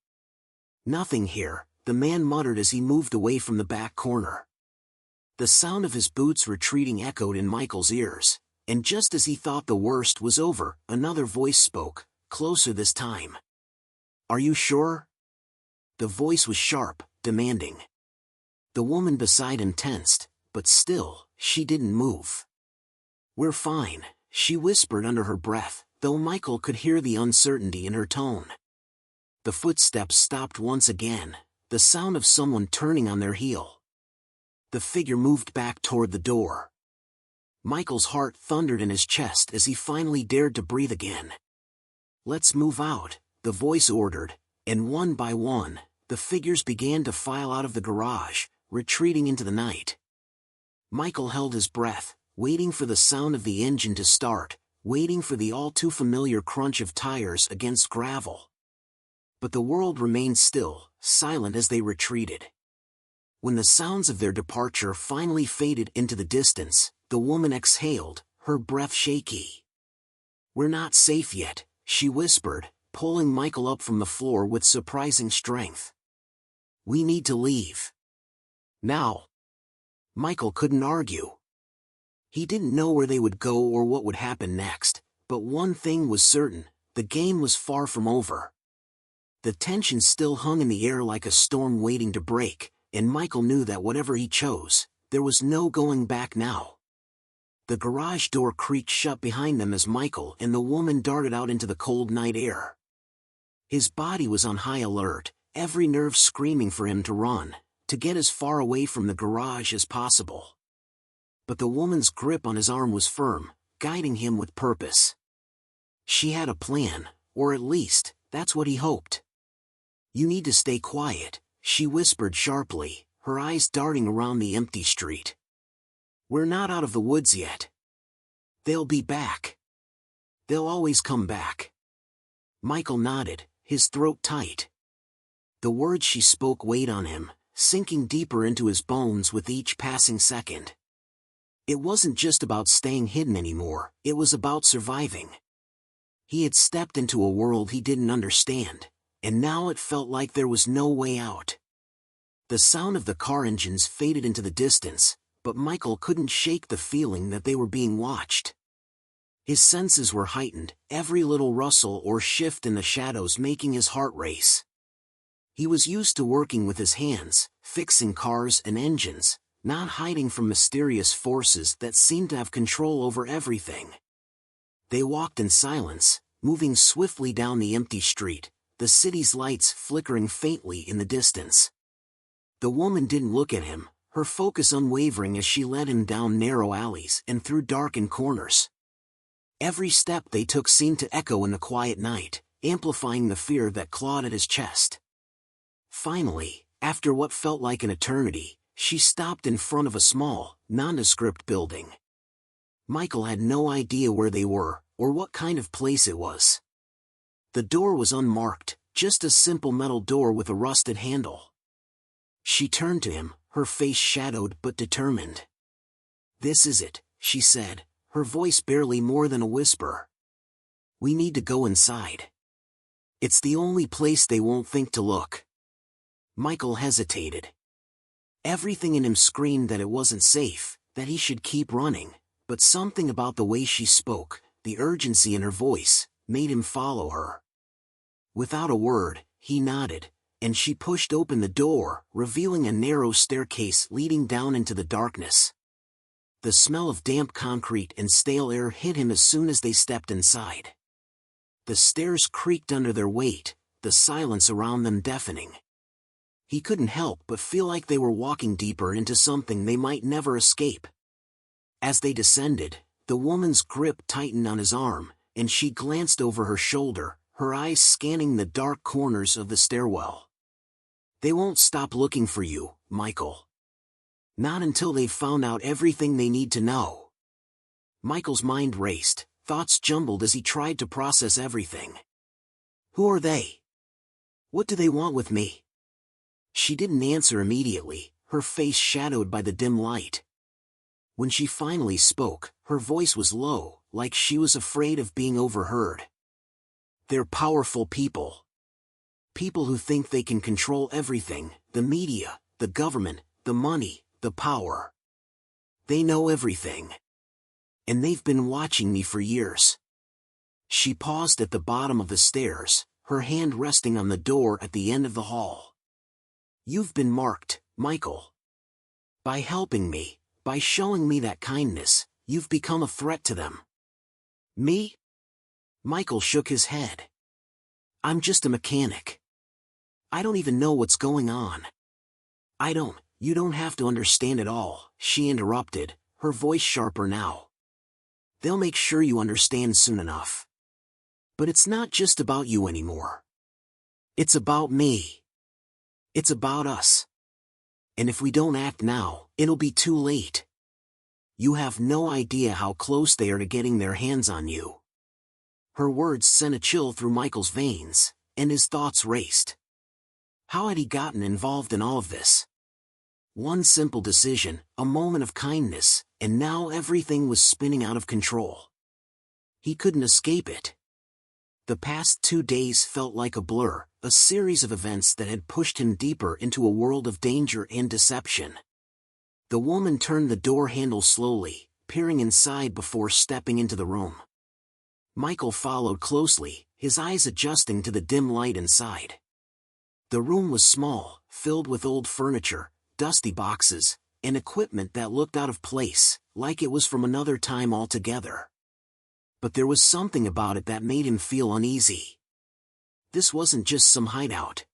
"Nothing here," the man muttered as he moved away from the back corner. The sound of his boots retreating echoed in Michael's ears, and just as he thought the worst was over, another voice spoke, closer this time. "Are you sure?" The voice was sharp, demanding. The woman beside him tensed, but still, she didn't move. "We're fine," she whispered under her breath, though Michael could hear the uncertainty in her tone. The footsteps stopped once again, the sound of someone turning on their heel. The figure moved back toward the door. Michael's heart thundered in his chest as he finally dared to breathe again. "Let's move out," the voice ordered, and one by one, the figures began to file out of the garage, retreating into the night. Michael held his breath, waiting for the sound of the engine to start, waiting for the all-too-familiar crunch of tires against gravel. But the world remained still, silent as they retreated. When the sounds of their departure finally faded into the distance, the woman exhaled, her breath shaky. "We're not safe yet," she whispered, pulling Michael up from the floor with surprising strength. "We need to leave. Now." Michael couldn't argue. He didn't know where they would go or what would happen next, but one thing was certain, the game was far from over. The tension still hung in the air like a storm waiting to break, and Michael knew that whatever he chose, there was no going back now. The garage door creaked shut behind them as Michael and the woman darted out into the cold night air. His body was on high alert, every nerve screaming for him to run, to get as far away from the garage as possible. But the woman's grip on his arm was firm, guiding him with purpose. She had a plan, or at least, that's what he hoped. "You need to stay quiet," she whispered sharply, her eyes darting around the empty street. "We're not out of the woods yet. They'll be back. They'll always come back." Michael nodded, his throat tight. The words she spoke weighed on him, sinking deeper into his bones with each passing second. It wasn't just about staying hidden anymore, it was about surviving. He had stepped into a world he didn't understand, and now it felt like there was no way out. The sound of the car engines faded into the distance, but Michael couldn't shake the feeling that they were being watched. His senses were heightened, every little rustle or shift in the shadows making his heart race. He was used to working with his hands, fixing cars and engines, not hiding from mysterious forces that seemed to have control over everything. They walked in silence, moving swiftly down the empty street, the city's lights flickering faintly in the distance. The woman didn't look at him, her focus unwavering as she led him down narrow alleys and through darkened corners. Every step they took seemed to echo in the quiet night, amplifying the fear that clawed at his chest. Finally, after what felt like an eternity, she stopped in front of a small, nondescript building. Michael had no idea where they were, or what kind of place it was. The door was unmarked, just a simple metal door with a rusted handle. She turned to him, her face shadowed but determined. "This is it," she said, her voice barely more than a whisper. "We need to go inside. It's the only place they won't think to look." Michael hesitated. Everything in him screamed that it wasn't safe, that he should keep running, but something about the way she spoke, the urgency in her voice, made him follow her. Without a word, he nodded, and she pushed open the door, revealing a narrow staircase leading down into the darkness. The smell of damp concrete and stale air hit him as soon as they stepped inside. The stairs creaked under their weight, the silence around them deafening. He couldn't help but feel like they were walking deeper into something they might never escape. As they descended, the woman's grip tightened on his arm, and she glanced over her shoulder, her eyes scanning the dark corners of the stairwell. "They won't stop looking for you, Michael. Not until they've found out everything they need to know." Michael's mind raced, thoughts jumbled as he tried to process everything. Who are they? What do they want with me? She didn't answer immediately, her face shadowed by the dim light. When she finally spoke, her voice was low, like she was afraid of being overheard. "They're powerful people. People who think they can control everything, the media, the government, the money, the power. They know everything. And they've been watching me for years." She paused at the bottom of the stairs, her hand resting on the door at the end of the hall. "You've been marked, Michael. By helping me, by showing me that kindness, you've become a threat to them." "Me?" Michael shook his head. "I'm just a mechanic. I don't even know what's going on." You don't have to understand it all," she interrupted, her voice sharper now. "They'll make sure you understand soon enough. But it's not just about you anymore. It's about me. It's about us. And if we don't act now, it'll be too late. You have no idea how close they are to getting their hands on you." Her words sent a chill through Michael's veins, and his thoughts raced. How had he gotten involved in all of this? One simple decision, a moment of kindness, and now everything was spinning out of control. He couldn't escape it. The past 2 days felt like a blur, a series of events that had pushed him deeper into a world of danger and deception. The woman turned the door handle slowly, peering inside before stepping into the room. Michael followed closely, his eyes adjusting to the dim light inside. The room was small, filled with old furniture, dusty boxes, and equipment that looked out of place, like it was from another time altogether. But there was something about it that made him feel uneasy. This wasn't just some hideout.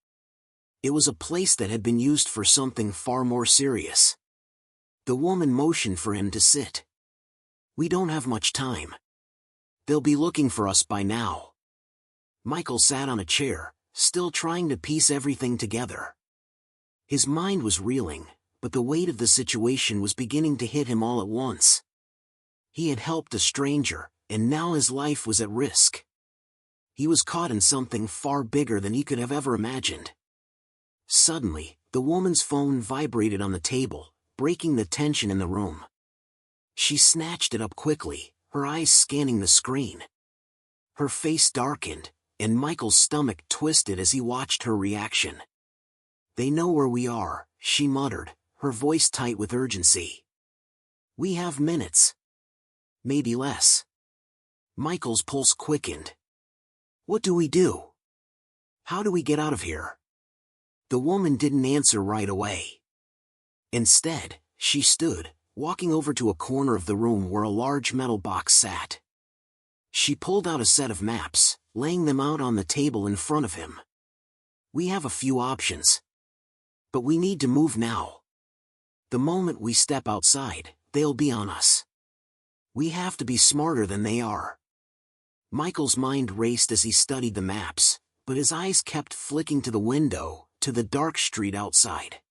It was a place that had been used for something far more serious. The woman motioned for him to sit. "We don't have much time. They'll be looking for us by now." Michael sat on a chair, still trying to piece everything together. His mind was reeling, but the weight of the situation was beginning to hit him all at once. He had helped a stranger, and now his life was at risk. He was caught in something far bigger than he could have ever imagined. Suddenly, the woman's phone vibrated on the table, breaking the tension in the room. She snatched it up quickly, her eyes scanning the screen. Her face darkened, and Michael's stomach twisted as he watched her reaction. "They know where we are," she muttered, her voice tight with urgency. "We have minutes. Maybe less." Michael's pulse quickened. "What do we do? How do we get out of here?" The woman didn't answer right away. Instead, she stood, walking over to a corner of the room where a large metal box sat. She pulled out a set of maps, laying them out on the table in front of him. "We have a few options. But we need to move now. The moment we step outside, they'll be on us. We have to be smarter than they are." Michael's mind raced as he studied the maps, but his eyes kept flicking to the window, to the dark street outside.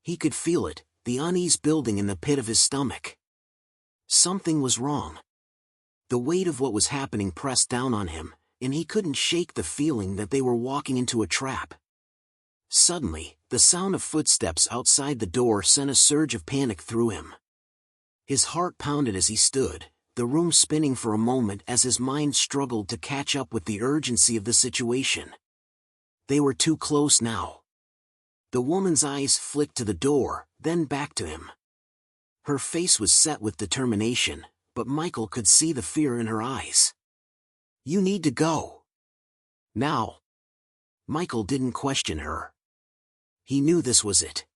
He could feel it, the unease building in the pit of his stomach. Something was wrong. The weight of what was happening pressed down on him, and he couldn't shake the feeling that they were walking into a trap. Suddenly, the sound of footsteps outside the door sent a surge of panic through him. His heart pounded as he stood, the room spinning for a moment as his mind struggled to catch up with the urgency of the situation. They were too close now. The woman's eyes flicked to the door, then back to him. Her face was set with determination, but Michael could see the fear in her eyes. "You need to go. Now." Michael didn't question her. He knew this was it.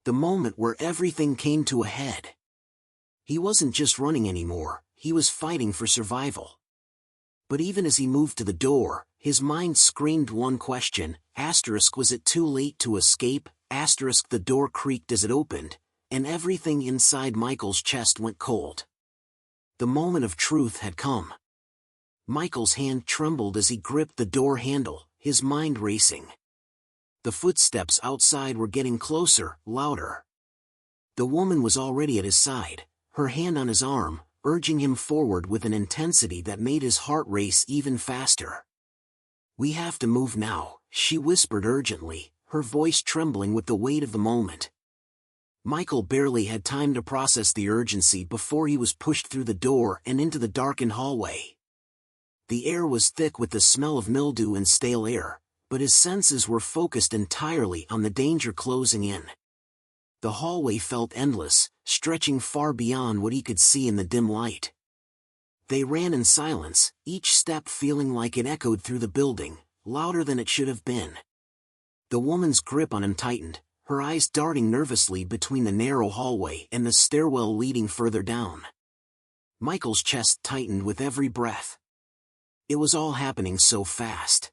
The moment where everything came to a head. He wasn't just running anymore, he was fighting for survival. But even as he moved to the door, his mind screamed one question, was it too late to escape? The door creaked as it opened, and everything inside Michael's chest went cold. The moment of truth had come. Michael's hand trembled as he gripped the door handle, his mind racing. The footsteps outside were getting closer, louder. The woman was already at his side, her hand on his arm, urging him forward with an intensity that made his heart race even faster. "We have to move now," she whispered urgently, her voice trembling with the weight of the moment. Michael barely had time to process the urgency before he was pushed through the door and into the darkened hallway. The air was thick with the smell of mildew and stale air, but his senses were focused entirely on the danger closing in. The hallway felt endless, stretching far beyond what he could see in the dim light. They ran in silence, each step feeling like it echoed through the building, louder than it should have been. The woman's grip on him tightened, her eyes darting nervously between the narrow hallway and the stairwell leading further down. Michael's chest tightened with every breath. It was all happening so fast.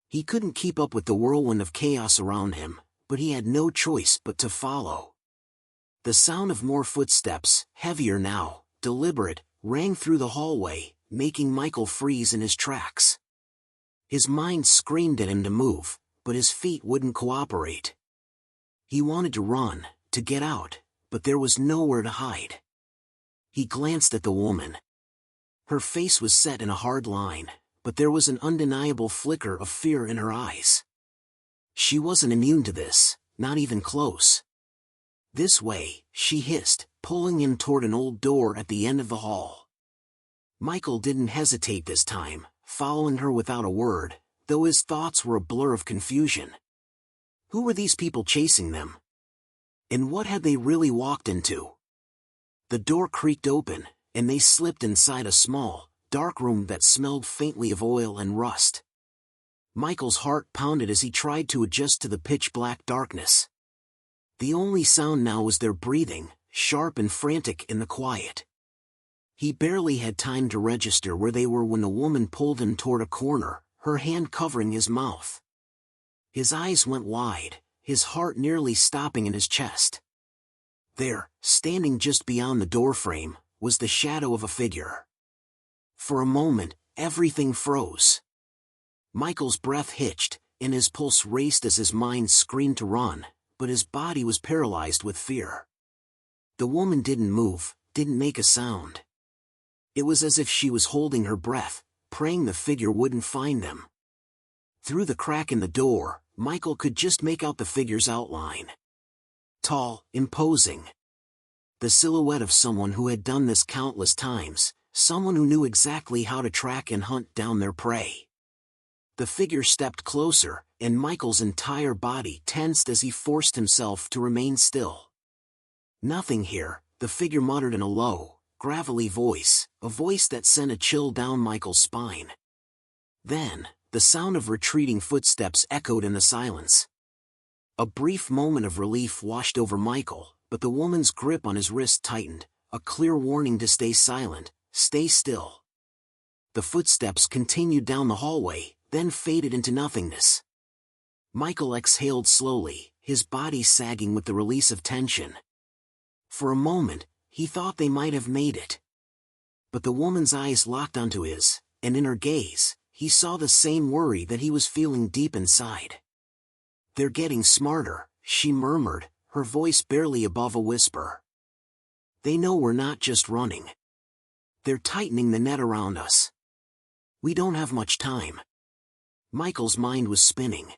He couldn't keep up with the whirlwind of chaos around him, but he had no choice but to follow. The sound of more footsteps, heavier now, deliberate, rang through the hallway, making Michael freeze in his tracks. His mind screamed at him to move, but his feet wouldn't cooperate. He wanted to run, to get out, but there was nowhere to hide. He glanced at the woman. Her face was set in a hard line, but there was an undeniable flicker of fear in her eyes. She wasn't immune to this, not even close. "This way," she hissed, pulling him toward an old door at the end of the hall. Michael didn't hesitate this time, following her without a word, though his thoughts were a blur of confusion. Who were these people chasing them? And what had they really walked into? The door creaked open, and they slipped inside a small, dark room that smelled faintly of oil and rust. Michael's heart pounded as he tried to adjust to the pitch-black darkness. The only sound now was their breathing, sharp and frantic in the quiet. He barely had time to register where they were when the woman pulled him toward a corner, her hand covering his mouth. His eyes went wide, his heart nearly stopping in his chest. There, standing just beyond the doorframe, was the shadow of a figure. For a moment, everything froze. Michael's breath hitched, and his pulse raced as his mind screamed to run, but his body was paralyzed with fear. The woman didn't move, didn't make a sound. It was as if she was holding her breath, praying the figure wouldn't find them. Through the crack in the door, Michael could just make out the figure's outline. Tall, imposing. The silhouette of someone who had done this countless times, someone who knew exactly how to track and hunt down their prey. The figure stepped closer, and Michael's entire body tensed as he forced himself to remain still. "Nothing here," the figure muttered in a low, gravelly voice, a voice that sent a chill down Michael's spine. Then, the sound of retreating footsteps echoed in the silence. A brief moment of relief washed over Michael, but the woman's grip on his wrist tightened, a clear warning to stay silent, stay still. The footsteps continued down the hallway, then faded into nothingness. Michael exhaled slowly, his body sagging with the release of tension. For a moment, he thought they might have made it. But the woman's eyes locked onto his, and in her gaze, he saw the same worry that he was feeling deep inside. "They're getting smarter," she murmured, her voice barely above a whisper. "They know we're not just running. They're tightening the net around us. We don't have much time." Michael's mind was spinning.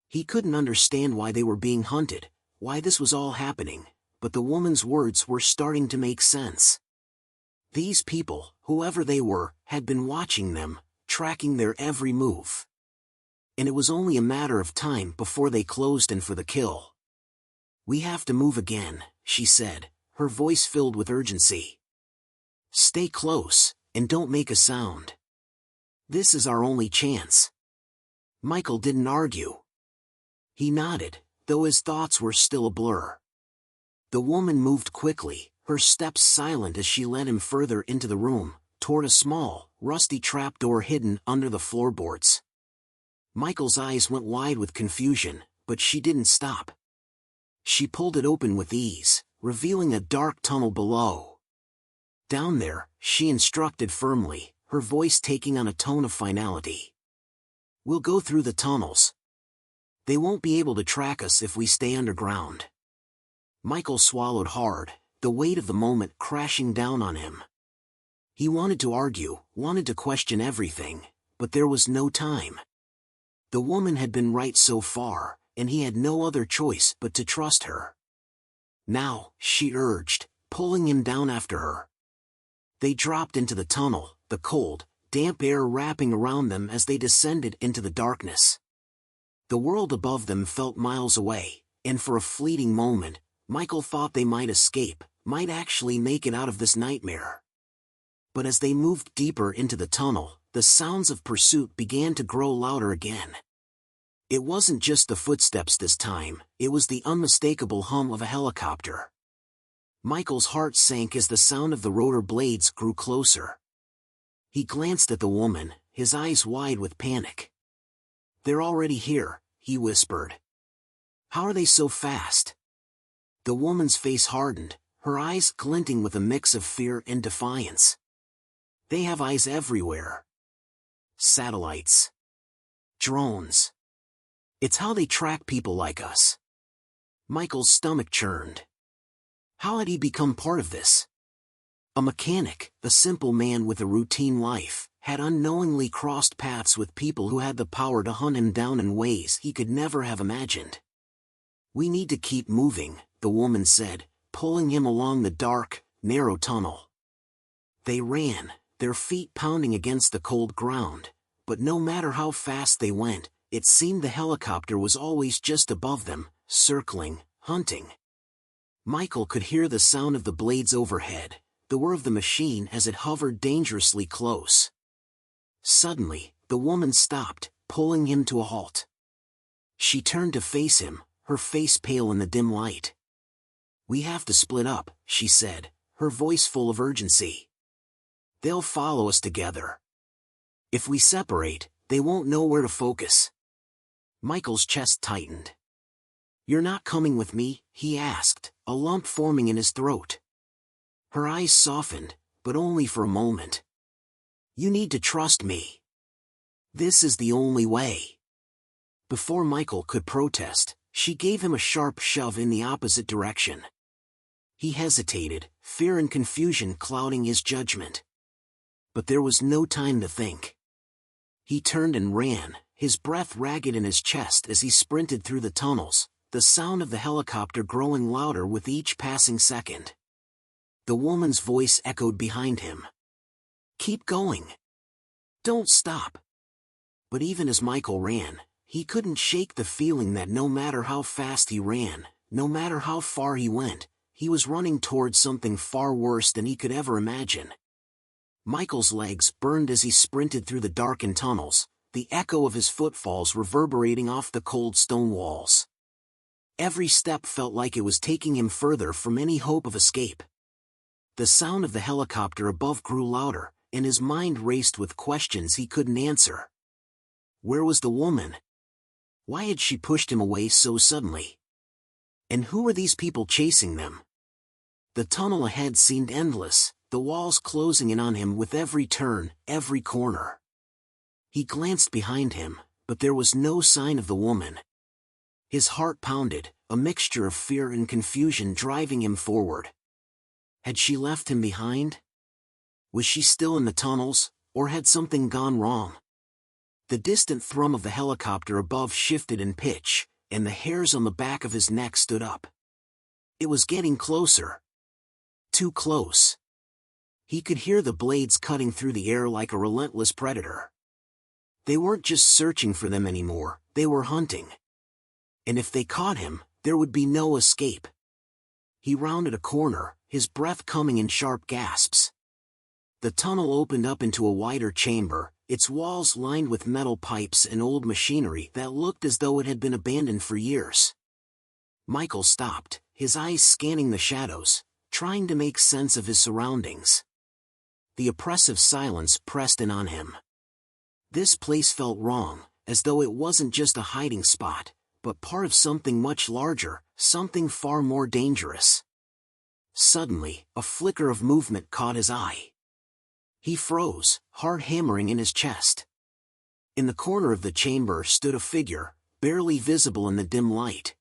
He couldn't understand why they were being hunted, why this was all happening, but the woman's words were starting to make sense. These people, whoever they were, had been watching them, tracking their every move. And it was only a matter of time before they closed in for the kill. "We have to move again," she said, her voice filled with urgency. "Stay close, and don't make a sound. This is our only chance." Michael didn't argue. He nodded, though his thoughts were still a blur. The woman moved quickly, her steps silent as she led him further into the room, toward a small, rusty trapdoor hidden under the floorboards. Michael's eyes went wide with confusion, but she didn't stop. She pulled it open with ease, revealing a dark tunnel below. "Down there," she instructed firmly, her voice taking on a tone of finality. "We'll go through the tunnels. They won't be able to track us if we stay underground." Michael swallowed hard, the weight of the moment crashing down on him. He wanted to argue, wanted to question everything, but there was no time. The woman had been right so far, and he had no other choice but to trust her. Now, she urged, pulling him down after her. They dropped into the tunnel, the cold, damp air wrapping around them as they descended into the darkness. The world above them felt miles away, and for a fleeting moment, Michael thought they might escape, might actually make it out of this nightmare. But as they moved deeper into the tunnel, the sounds of pursuit began to grow louder again. It wasn't just the footsteps this time, it was the unmistakable hum of a helicopter. Michael's heart sank as the sound of the rotor blades grew closer. He glanced at the woman, his eyes wide with panic. "They're already here," he whispered. "How are they so fast?" The woman's face hardened, her eyes glinting with a mix of fear and defiance. "They have eyes everywhere. Satellites. Drones. It's how they track people like us." Michael's stomach churned. How had he become part of this? A mechanic, a simple man with a routine life, had unknowingly crossed paths with people who had the power to hunt him down in ways he could never have imagined. "We need to keep moving," the woman said, pulling him along the dark, narrow tunnel. They ran, their feet pounding against the cold ground, but no matter how fast they went, it seemed the helicopter was always just above them, circling, hunting. Michael could hear the sound of the blades overhead, the whir of the machine as it hovered dangerously close. Suddenly, the woman stopped, pulling him to a halt. She turned to face him, her face pale in the dim light. "We have to split up," she said, her voice full of urgency. "They'll follow us together. If we separate, they won't know where to focus." Michael's chest tightened. "You're not coming with me?" he asked, a lump forming in his throat. Her eyes softened, but only for a moment. "You need to trust me. This is the only way." Before Michael could protest, she gave him a sharp shove in the opposite direction. He hesitated, fear and confusion clouding his judgment. But there was no time to think. He turned and ran, his breath ragged in his chest as he sprinted through the tunnels, the sound of the helicopter growing louder with each passing second. The woman's voice echoed behind him. "Keep going. Don't stop." But even as Michael ran, he couldn't shake the feeling that no matter how fast he ran, no matter how far he went, he was running towards something far worse than he could ever imagine. Michael's legs burned as he sprinted through the darkened tunnels, the echo of his footfalls reverberating off the cold stone walls. Every step felt like it was taking him further from any hope of escape. The sound of the helicopter above grew louder, and his mind raced with questions he couldn't answer. Where was the woman? Why had she pushed him away so suddenly? And who were these people chasing them? The tunnel ahead seemed endless, the walls closing in on him with every turn, every corner. He glanced behind him, but there was no sign of the woman. His heart pounded, a mixture of fear and confusion driving him forward. Had she left him behind? Was she still in the tunnels, or had something gone wrong? The distant thrum of the helicopter above shifted in pitch, and the hairs on the back of his neck stood up. It was getting closer. Too close. He could hear the blades cutting through the air like a relentless predator. They weren't just searching for them anymore, they were hunting. And if they caught him, there would be no escape. He rounded a corner, his breath coming in sharp gasps. The tunnel opened up into a wider chamber, its walls lined with metal pipes and old machinery that looked as though it had been abandoned for years. Michael stopped, his eyes scanning the shadows, trying to make sense of his surroundings. The oppressive silence pressed in on him. This place felt wrong, as though it wasn't just a hiding spot, but part of something much larger, something far more dangerous. Suddenly, a flicker of movement caught his eye. He froze, heart hammering in his chest. In the corner of the chamber stood a figure, barely visible in the dim light.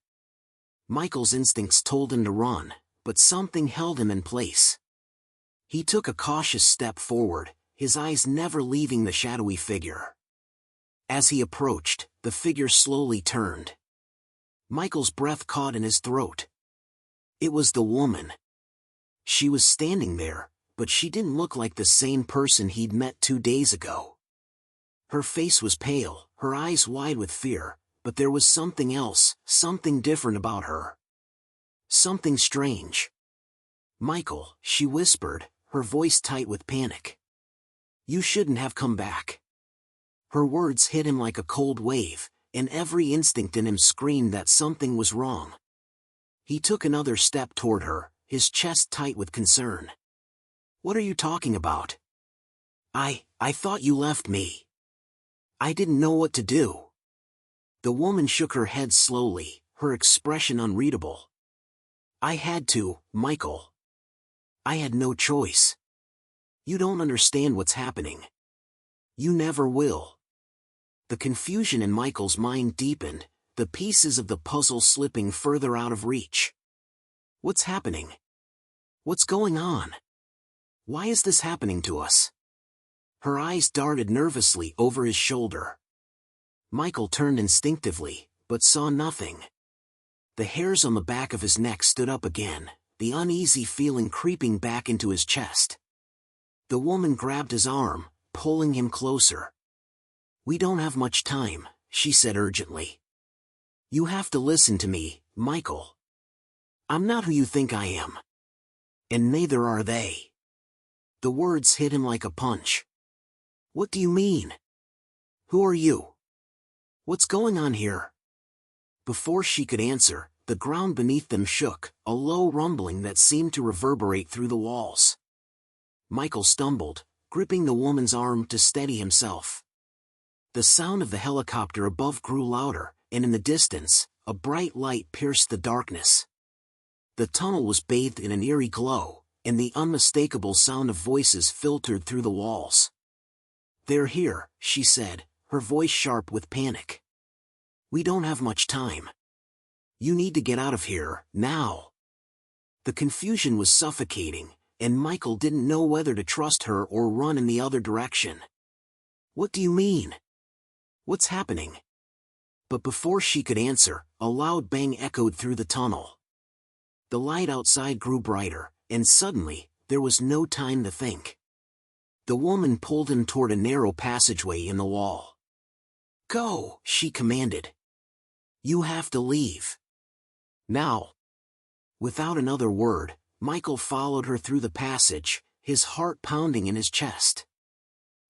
Michael's instincts told him to run, but something held him in place. He took a cautious step forward, his eyes never leaving the shadowy figure. As he approached, the figure slowly turned. Michael's breath caught in his throat. It was the woman. She was standing there, but she didn't look like the same person he'd met 2 days ago. Her face was pale, her eyes wide with fear, but there was something else, something different about her. Something strange. "Michael," she whispered, her voice tight with panic. "You shouldn't have come back." Her words hit him like a cold wave, and every instinct in him screamed that something was wrong. He took another step toward her, his chest tight with concern. "What are you talking about?" I thought you left me. I didn't know what to do." The woman shook her head slowly, her expression unreadable. "I had to, Michael. I had no choice. You don't understand what's happening. You never will." The confusion in Michael's mind deepened, the pieces of the puzzle slipping further out of reach. "What's happening? What's going on? Why is this happening to us?" Her eyes darted nervously over his shoulder. Michael turned instinctively, but saw nothing. The hairs on the back of his neck stood up again, the uneasy feeling creeping back into his chest. The woman grabbed his arm, pulling him closer. "We don't have much time," she said urgently. "You have to listen to me, Michael. I'm not who you think I am. And neither are they." The words hit him like a punch. "What do you mean? Who are you? What's going on here?" Before she could answer, the ground beneath them shook, a low rumbling that seemed to reverberate through the walls. Michael stumbled, gripping the woman's arm to steady himself. The sound of the helicopter above grew louder, and in the distance, a bright light pierced the darkness. The tunnel was bathed in an eerie glow, and the unmistakable sound of voices filtered through the walls. "They're here," she said, her voice sharp with panic. "We don't have much time. You need to get out of here, now." The confusion was suffocating, and Michael didn't know whether to trust her or run in the other direction. "What do you mean? What's happening?" But before she could answer, a loud bang echoed through the tunnel. The light outside grew brighter, and suddenly, there was no time to think. The woman pulled him toward a narrow passageway in the wall. "Go," she commanded. "You have to leave. Now." Without another word, Michael followed her through the passage, his heart pounding in his chest.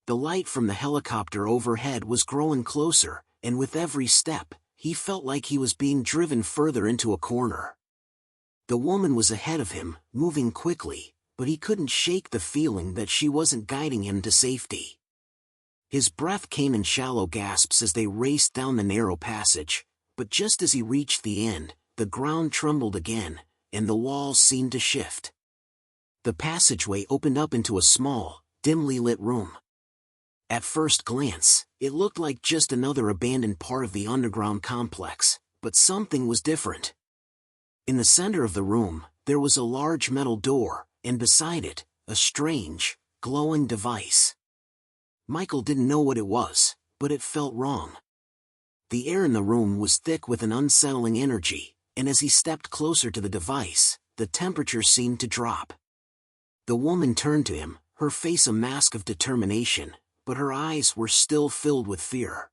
The light from the helicopter overhead was growing closer, and with every step, he felt like he was being driven further into a corner. The woman was ahead of him, moving quickly, but he couldn't shake the feeling that she wasn't guiding him to safety. His breath came in shallow gasps as they raced down the narrow passage, but just as he reached the end, the ground trembled again, and the walls seemed to shift. The passageway opened up into a small, dimly lit room. At first glance, it looked like just another abandoned part of the underground complex, but something was different. In the center of the room, there was a large metal door, and beside it, a strange, glowing device. Michael didn't know what it was, but it felt wrong. The air in the room was thick with an unsettling energy, and as he stepped closer to the device, the temperature seemed to drop. The woman turned to him, her face a mask of determination, but her eyes were still filled with fear.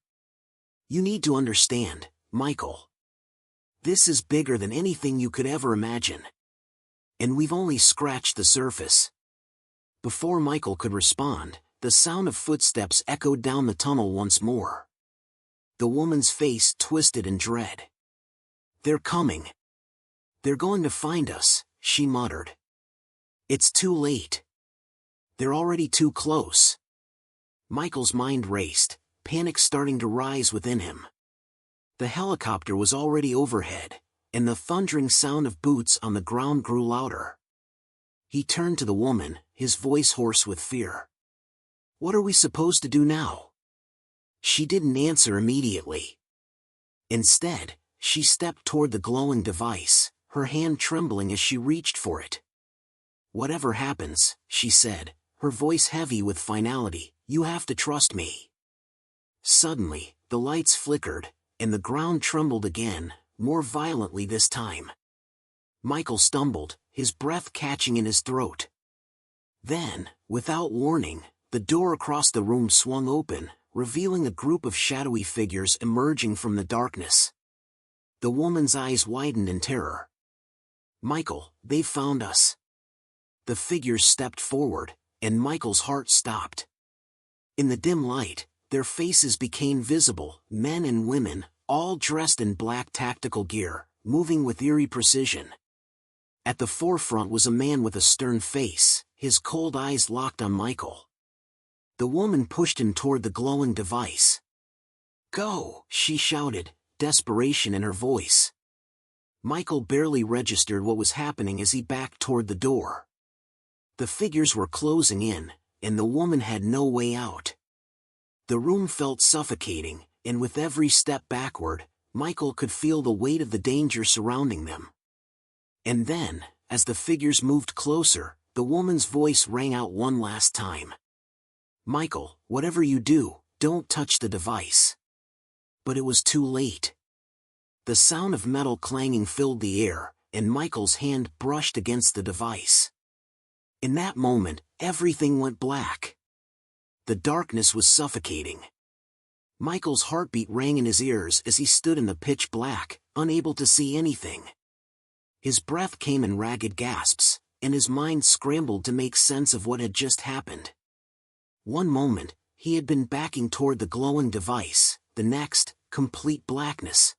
"You need to understand, Michael. This is bigger than anything you could ever imagine. And we've only scratched the surface." Before Michael could respond, the sound of footsteps echoed down the tunnel once more. The woman's face twisted in dread. "They're coming. They're going to find us," she muttered. "It's too late. They're already too close." Michael's mind raced, panic starting to rise within him. The helicopter was already overhead, and the thundering sound of boots on the ground grew louder. He turned to the woman, his voice hoarse with fear. "What are we supposed to do now?" She didn't answer immediately. Instead, she stepped toward the glowing device, her hand trembling as she reached for it. "Whatever happens," she said, her voice heavy with finality, "you have to trust me." Suddenly, the lights flickered, and the ground trembled again, more violently this time. Michael stumbled, his breath catching in his throat. Then, without warning, the door across the room swung open, revealing a group of shadowy figures emerging from the darkness. The woman's eyes widened in terror. "Michael, they've found us." The figures stepped forward, and Michael's heart stopped. In the dim light, their faces became visible, men and women, all dressed in black tactical gear, moving with eerie precision. At the forefront was a man with a stern face, his cold eyes locked on Michael. The woman pushed him toward the glowing device. "Go!" she shouted, desperation in her voice. Michael barely registered what was happening as he backed toward the door. The figures were closing in, and the woman had no way out. The room felt suffocating, and with every step backward, Michael could feel the weight of the danger surrounding them. And then, as the figures moved closer, the woman's voice rang out one last time. "Michael, whatever you do, don't touch the device." But it was too late. The sound of metal clanging filled the air, and Michael's hand brushed against the device. In that moment, everything went black. The darkness was suffocating. Michael's heartbeat rang in his ears as he stood in the pitch black, unable to see anything. His breath came in ragged gasps, and his mind scrambled to make sense of what had just happened. One moment, he had been backing toward the glowing device, the next, complete blackness.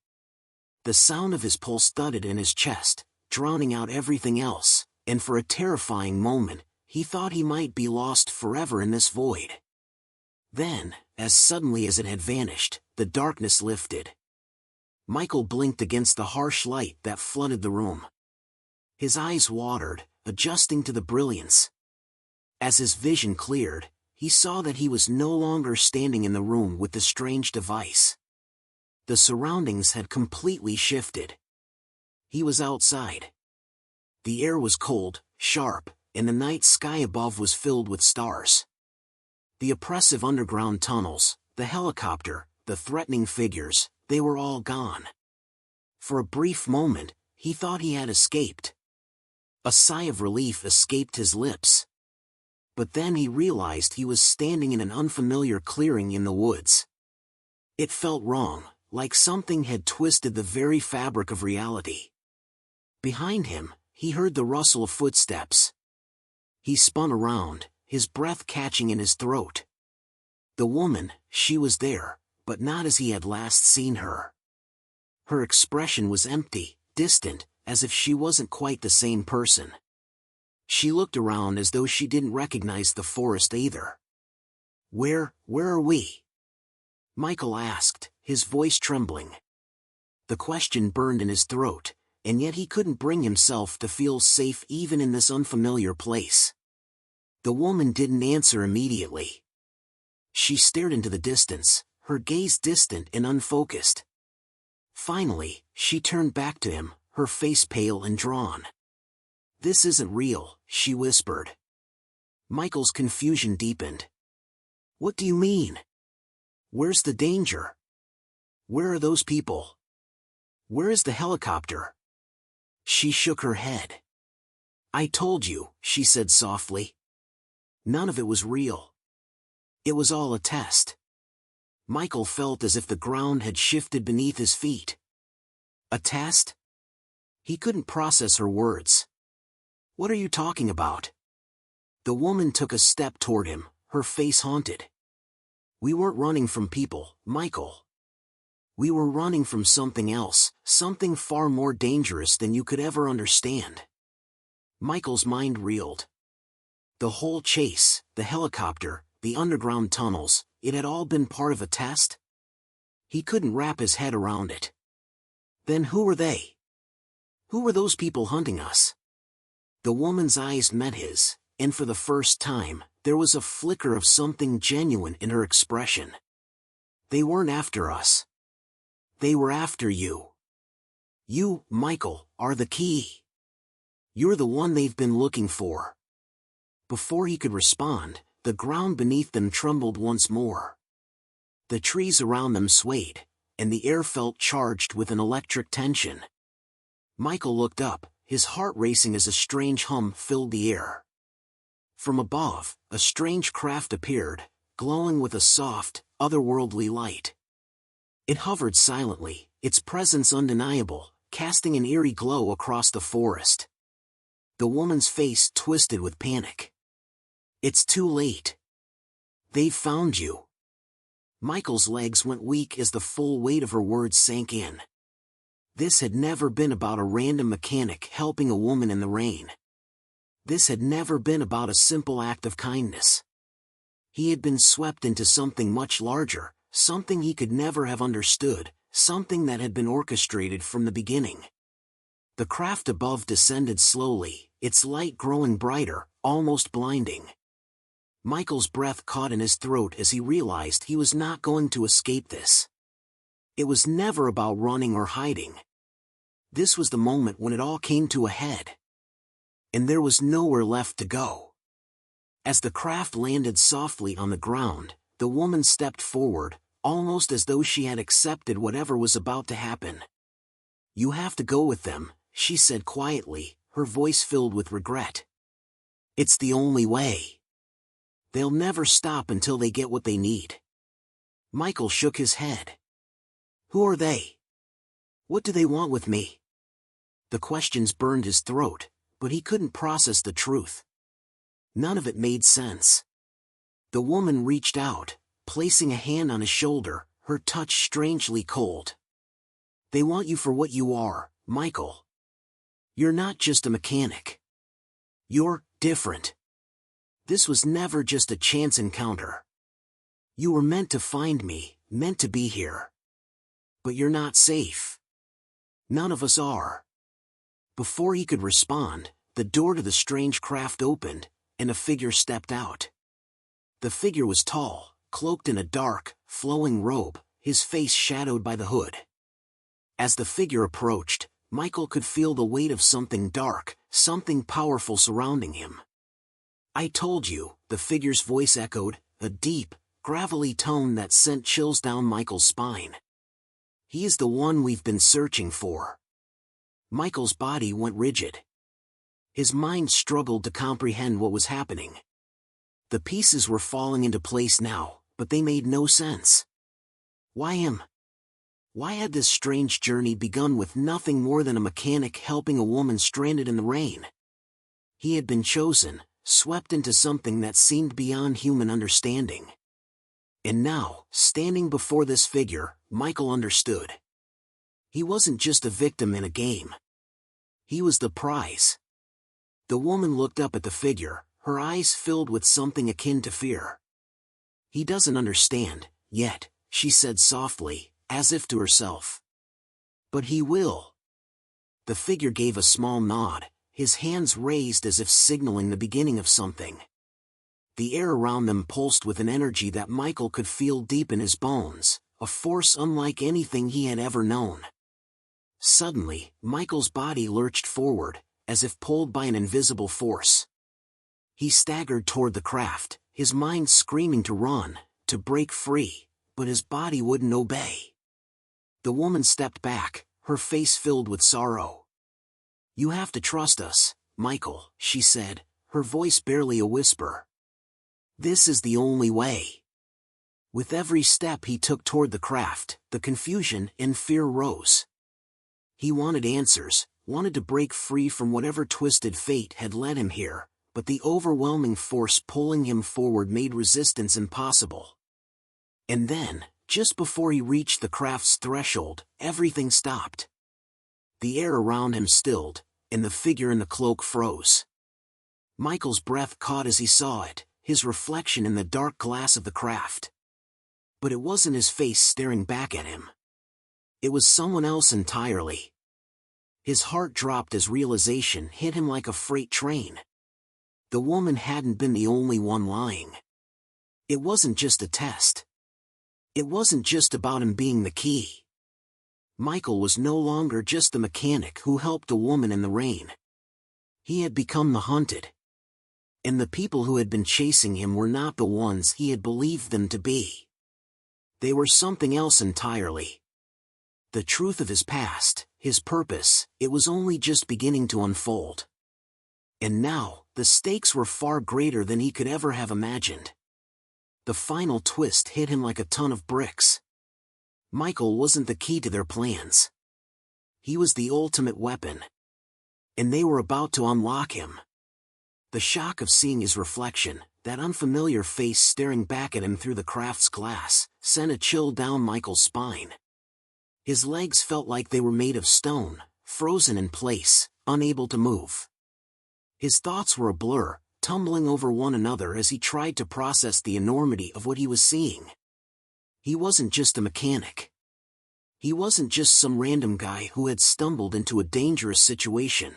The sound of his pulse thudded in his chest, drowning out everything else, and for a terrifying moment, he thought he might be lost forever in this void. Then, as suddenly as it had vanished, the darkness lifted. Michael blinked against the harsh light that flooded the room. His eyes watered, adjusting to the brilliance. As his vision cleared, he saw that he was no longer standing in the room with the strange device. The surroundings had completely shifted. He was outside. The air was cold, sharp, and the night sky above was filled with stars. The oppressive underground tunnels, the helicopter, the threatening figures, they were all gone. For a brief moment, he thought he had escaped. A sigh of relief escaped his lips. But then he realized he was standing in an unfamiliar clearing in the woods. It felt wrong, like something had twisted the very fabric of reality. Behind him, he heard the rustle of footsteps. He spun around, his breath catching in his throat. The woman, she was there, but not as he had last seen her. Her expression was empty, distant, as if she wasn't quite the same person. She looked around as though she didn't recognize the forest either. Where are we?" Michael asked, his voice trembling. The question burned in his throat, and yet he couldn't bring himself to feel safe even in this unfamiliar place. The woman didn't answer immediately. She stared into the distance, her gaze distant and unfocused. Finally, she turned back to him, her face pale and drawn. "This isn't real," she whispered. Michael's confusion deepened. "What do you mean? Where's the danger? Where are those people? Where is the helicopter?" She shook her head. "I told you," she said softly. "None of it was real. It was all a test." Michael felt as if the ground had shifted beneath his feet. "A test?" He couldn't process her words. "What are you talking about?" The woman took a step toward him, her face haunted. "We weren't running from people, Michael. We were running from something else, something far more dangerous than you could ever understand." Michael's mind reeled. The whole chase, the helicopter, the underground tunnels, it had all been part of a test? He couldn't wrap his head around it. Then who were they? Who were those people hunting us? The woman's eyes met his, and for the first time, there was a flicker of something genuine in her expression. "They weren't after us. They were after you. You, Michael, are the key. You're the one they've been looking for." Before he could respond, the ground beneath them trembled once more. The trees around them swayed, and the air felt charged with an electric tension. Michael looked up, his heart racing as a strange hum filled the air. From above, a strange craft appeared, glowing with a soft, otherworldly light. It hovered silently, its presence undeniable, casting an eerie glow across the forest. The woman's face twisted with panic. "It's too late. They've found you." Michael's legs went weak as the full weight of her words sank in. This had never been about a random mechanic helping a woman in the rain. This had never been about a simple act of kindness. He had been swept into something much larger, something he could never have understood, something that had been orchestrated from the beginning. The craft above descended slowly, its light growing brighter, almost blinding. Michael's breath caught in his throat as he realized he was not going to escape this. It was never about running or hiding. This was the moment when it all came to a head. And there was nowhere left to go. As the craft landed softly on the ground, the woman stepped forward, almost as though she had accepted whatever was about to happen. "You have to go with them," she said quietly, her voice filled with regret. "It's the only way. They'll never stop until they get what they need." Michael shook his head. "Who are they? What do they want with me?" The questions burned his throat, but he couldn't process the truth. None of it made sense. The woman reached out, placing a hand on his shoulder, her touch strangely cold. "They want you for what you are, Michael. You're not just a mechanic. You're different. This was never just a chance encounter. You were meant to find me, meant to be here. But you're not safe. None of us are." Before he could respond, the door to the strange craft opened, and a figure stepped out. The figure was tall, cloaked in a dark, flowing robe, his face shadowed by the hood. As the figure approached, Michael could feel the weight of something dark, something powerful surrounding him. "I told you," the figure's voice echoed, a deep, gravelly tone that sent chills down Michael's spine. "He is the one we've been searching for." Michael's body went rigid. His mind struggled to comprehend what was happening. The pieces were falling into place now, but they made no sense. Why him? Why had this strange journey begun with nothing more than a mechanic helping a woman stranded in the rain? He had been chosen, swept into something that seemed beyond human understanding. And now, standing before this figure, Michael understood. He wasn't just a victim in a game. He was the prize. The woman looked up at the figure, her eyes filled with something akin to fear. "He doesn't understand, yet," she said softly, as if to herself. "But he will." The figure gave a small nod, his hands raised as if signaling the beginning of something. The air around them pulsed with an energy that Michael could feel deep in his bones, a force unlike anything he had ever known. Suddenly, Michael's body lurched forward, as if pulled by an invisible force. He staggered toward the craft, his mind screaming to run, to break free, but his body wouldn't obey. The woman stepped back, her face filled with sorrow. "You have to trust us, Michael," she said, her voice barely a whisper. "This is the only way." With every step he took toward the craft, the confusion and fear rose. He wanted answers, wanted to break free from whatever twisted fate had led him here, but the overwhelming force pulling him forward made resistance impossible. And then, just before he reached the craft's threshold, everything stopped. The air around him stilled, and the figure in the cloak froze. Michael's breath caught as he saw it, his reflection in the dark glass of the craft. But it wasn't his face staring back at him. It was someone else entirely. His heart dropped as realization hit him like a freight train. The woman hadn't been the only one lying. It wasn't just a test. It wasn't just about him being the key. Michael was no longer just the mechanic who helped a woman in the rain. He had become the hunted. And the people who had been chasing him were not the ones he had believed them to be. They were something else entirely. The truth of his past, his purpose, it was only just beginning to unfold. And now, the stakes were far greater than he could ever have imagined. The final twist hit him like a ton of bricks. Michael wasn't the key to their plans. He was the ultimate weapon. And they were about to unlock him. The shock of seeing his reflection, that unfamiliar face staring back at him through the craft's glass, sent a chill down Michael's spine. His legs felt like they were made of stone, frozen in place, unable to move. His thoughts were a blur, tumbling over one another as he tried to process the enormity of what he was seeing. He wasn't just a mechanic. He wasn't just some random guy who had stumbled into a dangerous situation.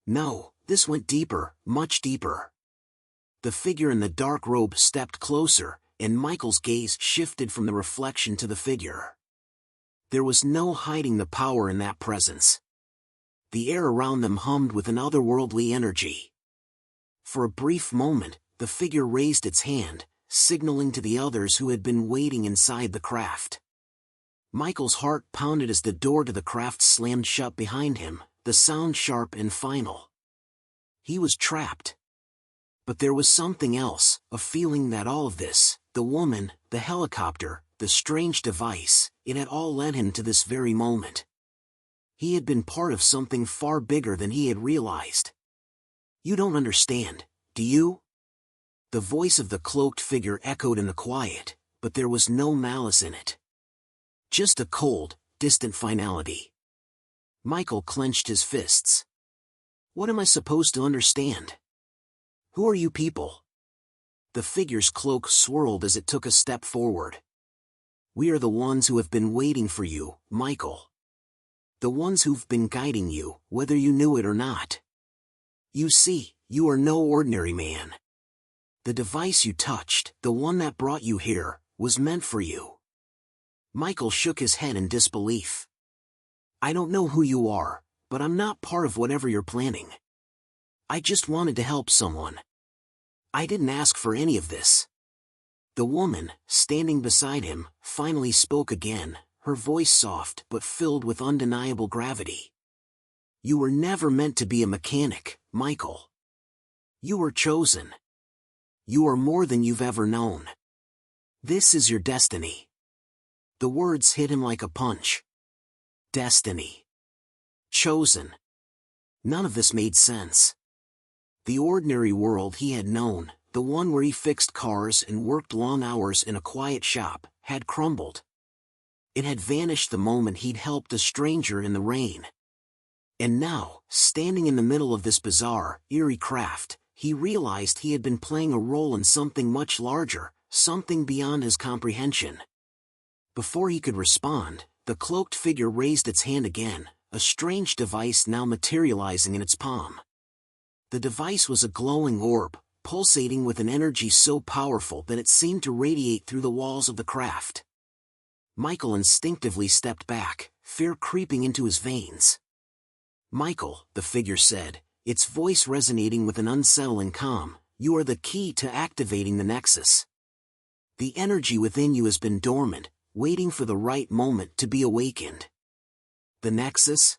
No, this went deeper, much deeper. The figure in the dark robe stepped closer, and Michael's gaze shifted from the reflection to the figure. There was no hiding the power in that presence. The air around them hummed with an otherworldly energy. For a brief moment, the figure raised its hand, signaling to the others who had been waiting inside the craft. Michael's heart pounded as the door to the craft slammed shut behind him, the sound sharp and final. He was trapped. But there was something else, a feeling that all of this, the woman, the helicopter, the strange device, it had all led him to this very moment. He had been part of something far bigger than he had realized. "You don't understand, do you?" The voice of the cloaked figure echoed in the quiet, but there was no malice in it. Just a cold, distant finality. Michael clenched his fists. "What am I supposed to understand? Who are you people?" The figure's cloak swirled as it took a step forward. "We are the ones who have been waiting for you, Michael. The ones who've been guiding you, whether you knew it or not. You see, you are no ordinary man. The device you touched, the one that brought you here, was meant for you." Michael shook his head in disbelief. "I don't know who you are, but I'm not part of whatever you're planning. I just wanted to help someone. I didn't ask for any of this." The woman, standing beside him, finally spoke again, her voice soft but filled with undeniable gravity. "You were never meant to be a mechanic, Michael. You were chosen. You are more than you've ever known. This is your destiny." The words hit him like a punch. Destiny. Chosen. None of this made sense. The ordinary world he had known, the one where he fixed cars and worked long hours in a quiet shop, had crumbled. It had vanished the moment he'd helped a stranger in the rain. And now, standing in the middle of this bizarre, eerie craft, he realized he had been playing a role in something much larger, something beyond his comprehension. Before he could respond, the cloaked figure raised its hand again, a strange device now materializing in its palm. The device was a glowing orb, pulsating with an energy so powerful that it seemed to radiate through the walls of the craft. Michael instinctively stepped back, fear creeping into his veins. "Michael," the figure said, its voice resonating with an unsettling calm, "you are the key to activating the nexus. The energy within you has been dormant, waiting for the right moment to be awakened." "The nexus?"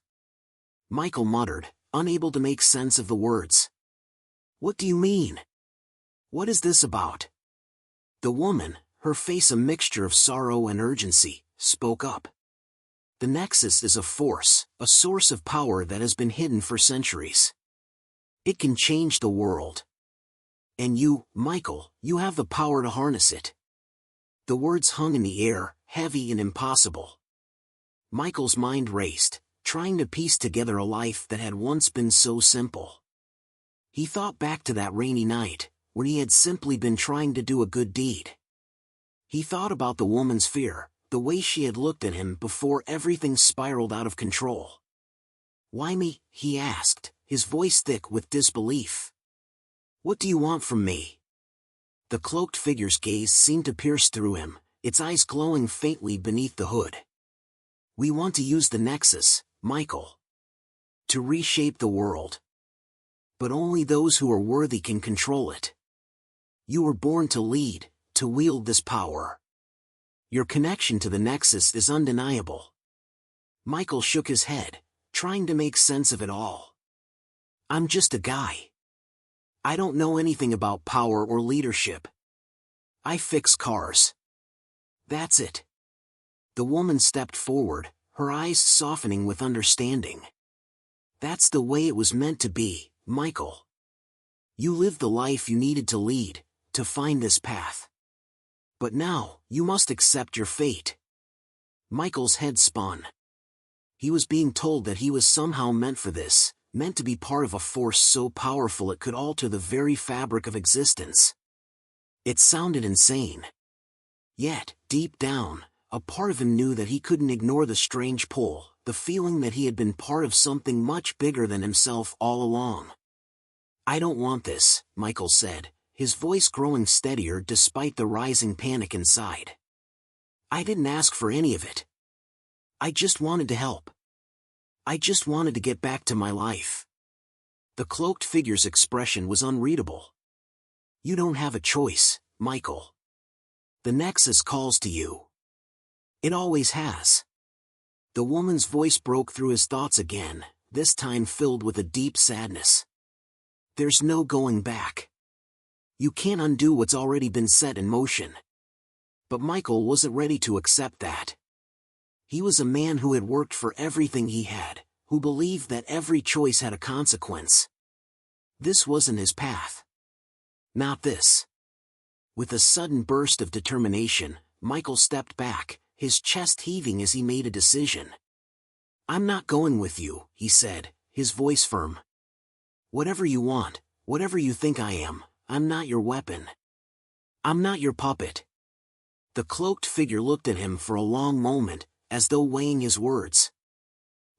Michael muttered, unable to make sense of the words. "What do you mean? What is this about?" The woman, her face a mixture of sorrow and urgency, spoke up. "The nexus is a force, a source of power that has been hidden for centuries. It can change the world. And you, Michael, you have the power to harness it." The words hung in the air, heavy and impossible. Michael's mind raced, trying to piece together a life that had once been so simple. He thought back to that rainy night, when he had simply been trying to do a good deed. He thought about the woman's fear, the way she had looked at him before everything spiraled out of control. "Why me?" he asked, his voice thick with disbelief. "What do you want from me?" The cloaked figure's gaze seemed to pierce through him, its eyes glowing faintly beneath the hood. "We want to use the nexus, Michael. To reshape the world. But only those who are worthy can control it. You were born to lead, to wield this power. Your connection to the nexus is undeniable. Michael shook his head, trying to make sense of it all. I'm just a guy. I don't know anything about power or leadership. I fix cars. That's it. The woman stepped forward, her eyes softening with understanding. That's the way it was meant to be, Michael. You lived the life you needed to lead, to find this path. But now, you must accept your fate. Michael's head spun. He was being told that he was somehow meant for this, meant to be part of a force so powerful it could alter the very fabric of existence. It sounded insane. Yet, deep down, a part of him knew that he couldn't ignore the strange pull, the feeling that he had been part of something much bigger than himself all along. I don't want this, Michael said, his voice growing steadier despite the rising panic inside. I didn't ask for any of it. I just wanted to help. I just wanted to get back to my life. The cloaked figure's expression was unreadable. You don't have a choice, Michael. The Nexus calls to you. It always has. The woman's voice broke through his thoughts again, this time filled with a deep sadness. There's no going back. You can't undo what's already been set in motion. But Michael wasn't ready to accept that. He was a man who had worked for everything he had, who believed that every choice had a consequence. This wasn't his path. Not this. With a sudden burst of determination, Michael stepped back, his chest heaving as he made a decision. I'm not going with you, he said, his voice firm. Whatever you want, whatever you think I am, I'm not your weapon. I'm not your puppet. The cloaked figure looked at him for a long moment, as though weighing his words.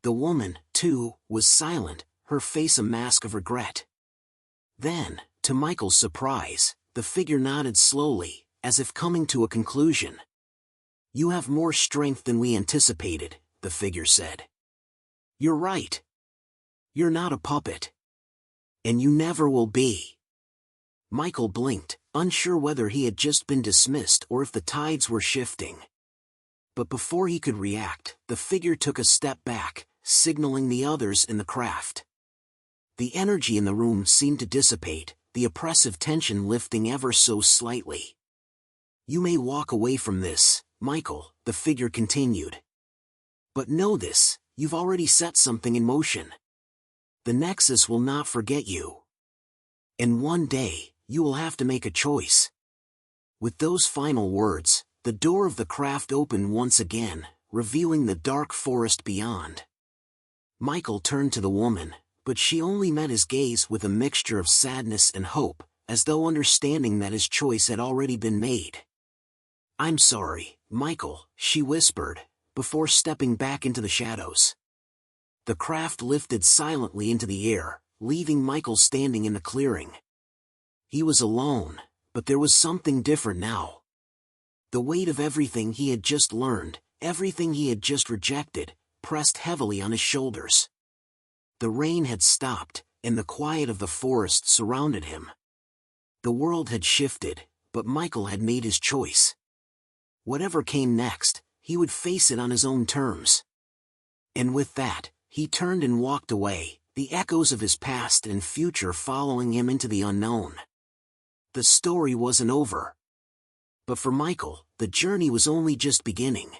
The woman, too, was silent, her face a mask of regret. Then, to Michael's surprise, the figure nodded slowly, as if coming to a conclusion. You have more strength than we anticipated, the figure said. You're right. You're not a puppet. And you never will be. Michael blinked, unsure whether he had just been dismissed or if the tides were shifting. But before he could react, the figure took a step back, signaling the others in the craft. The energy in the room seemed to dissipate, the oppressive tension lifting ever so slightly. You may walk away from this, Michael, the figure continued. But know this, you've already set something in motion. The Nexus will not forget you. And one day, you will have to make a choice. With those final words, the door of the craft opened once again, revealing the dark forest beyond. Michael turned to the woman, but she only met his gaze with a mixture of sadness and hope, as though understanding that his choice had already been made. I'm sorry, Michael, she whispered, before stepping back into the shadows. The craft lifted silently into the air, leaving Michael standing in the clearing. He was alone, but there was something different now. The weight of everything he had just learned, everything he had just rejected, pressed heavily on his shoulders. The rain had stopped, and the quiet of the forest surrounded him. The world had shifted, but Michael had made his choice. Whatever came next, he would face it on his own terms. And with that, he turned and walked away, the echoes of his past and future following him into the unknown. The story wasn't over. But for Michael, the journey was only just beginning.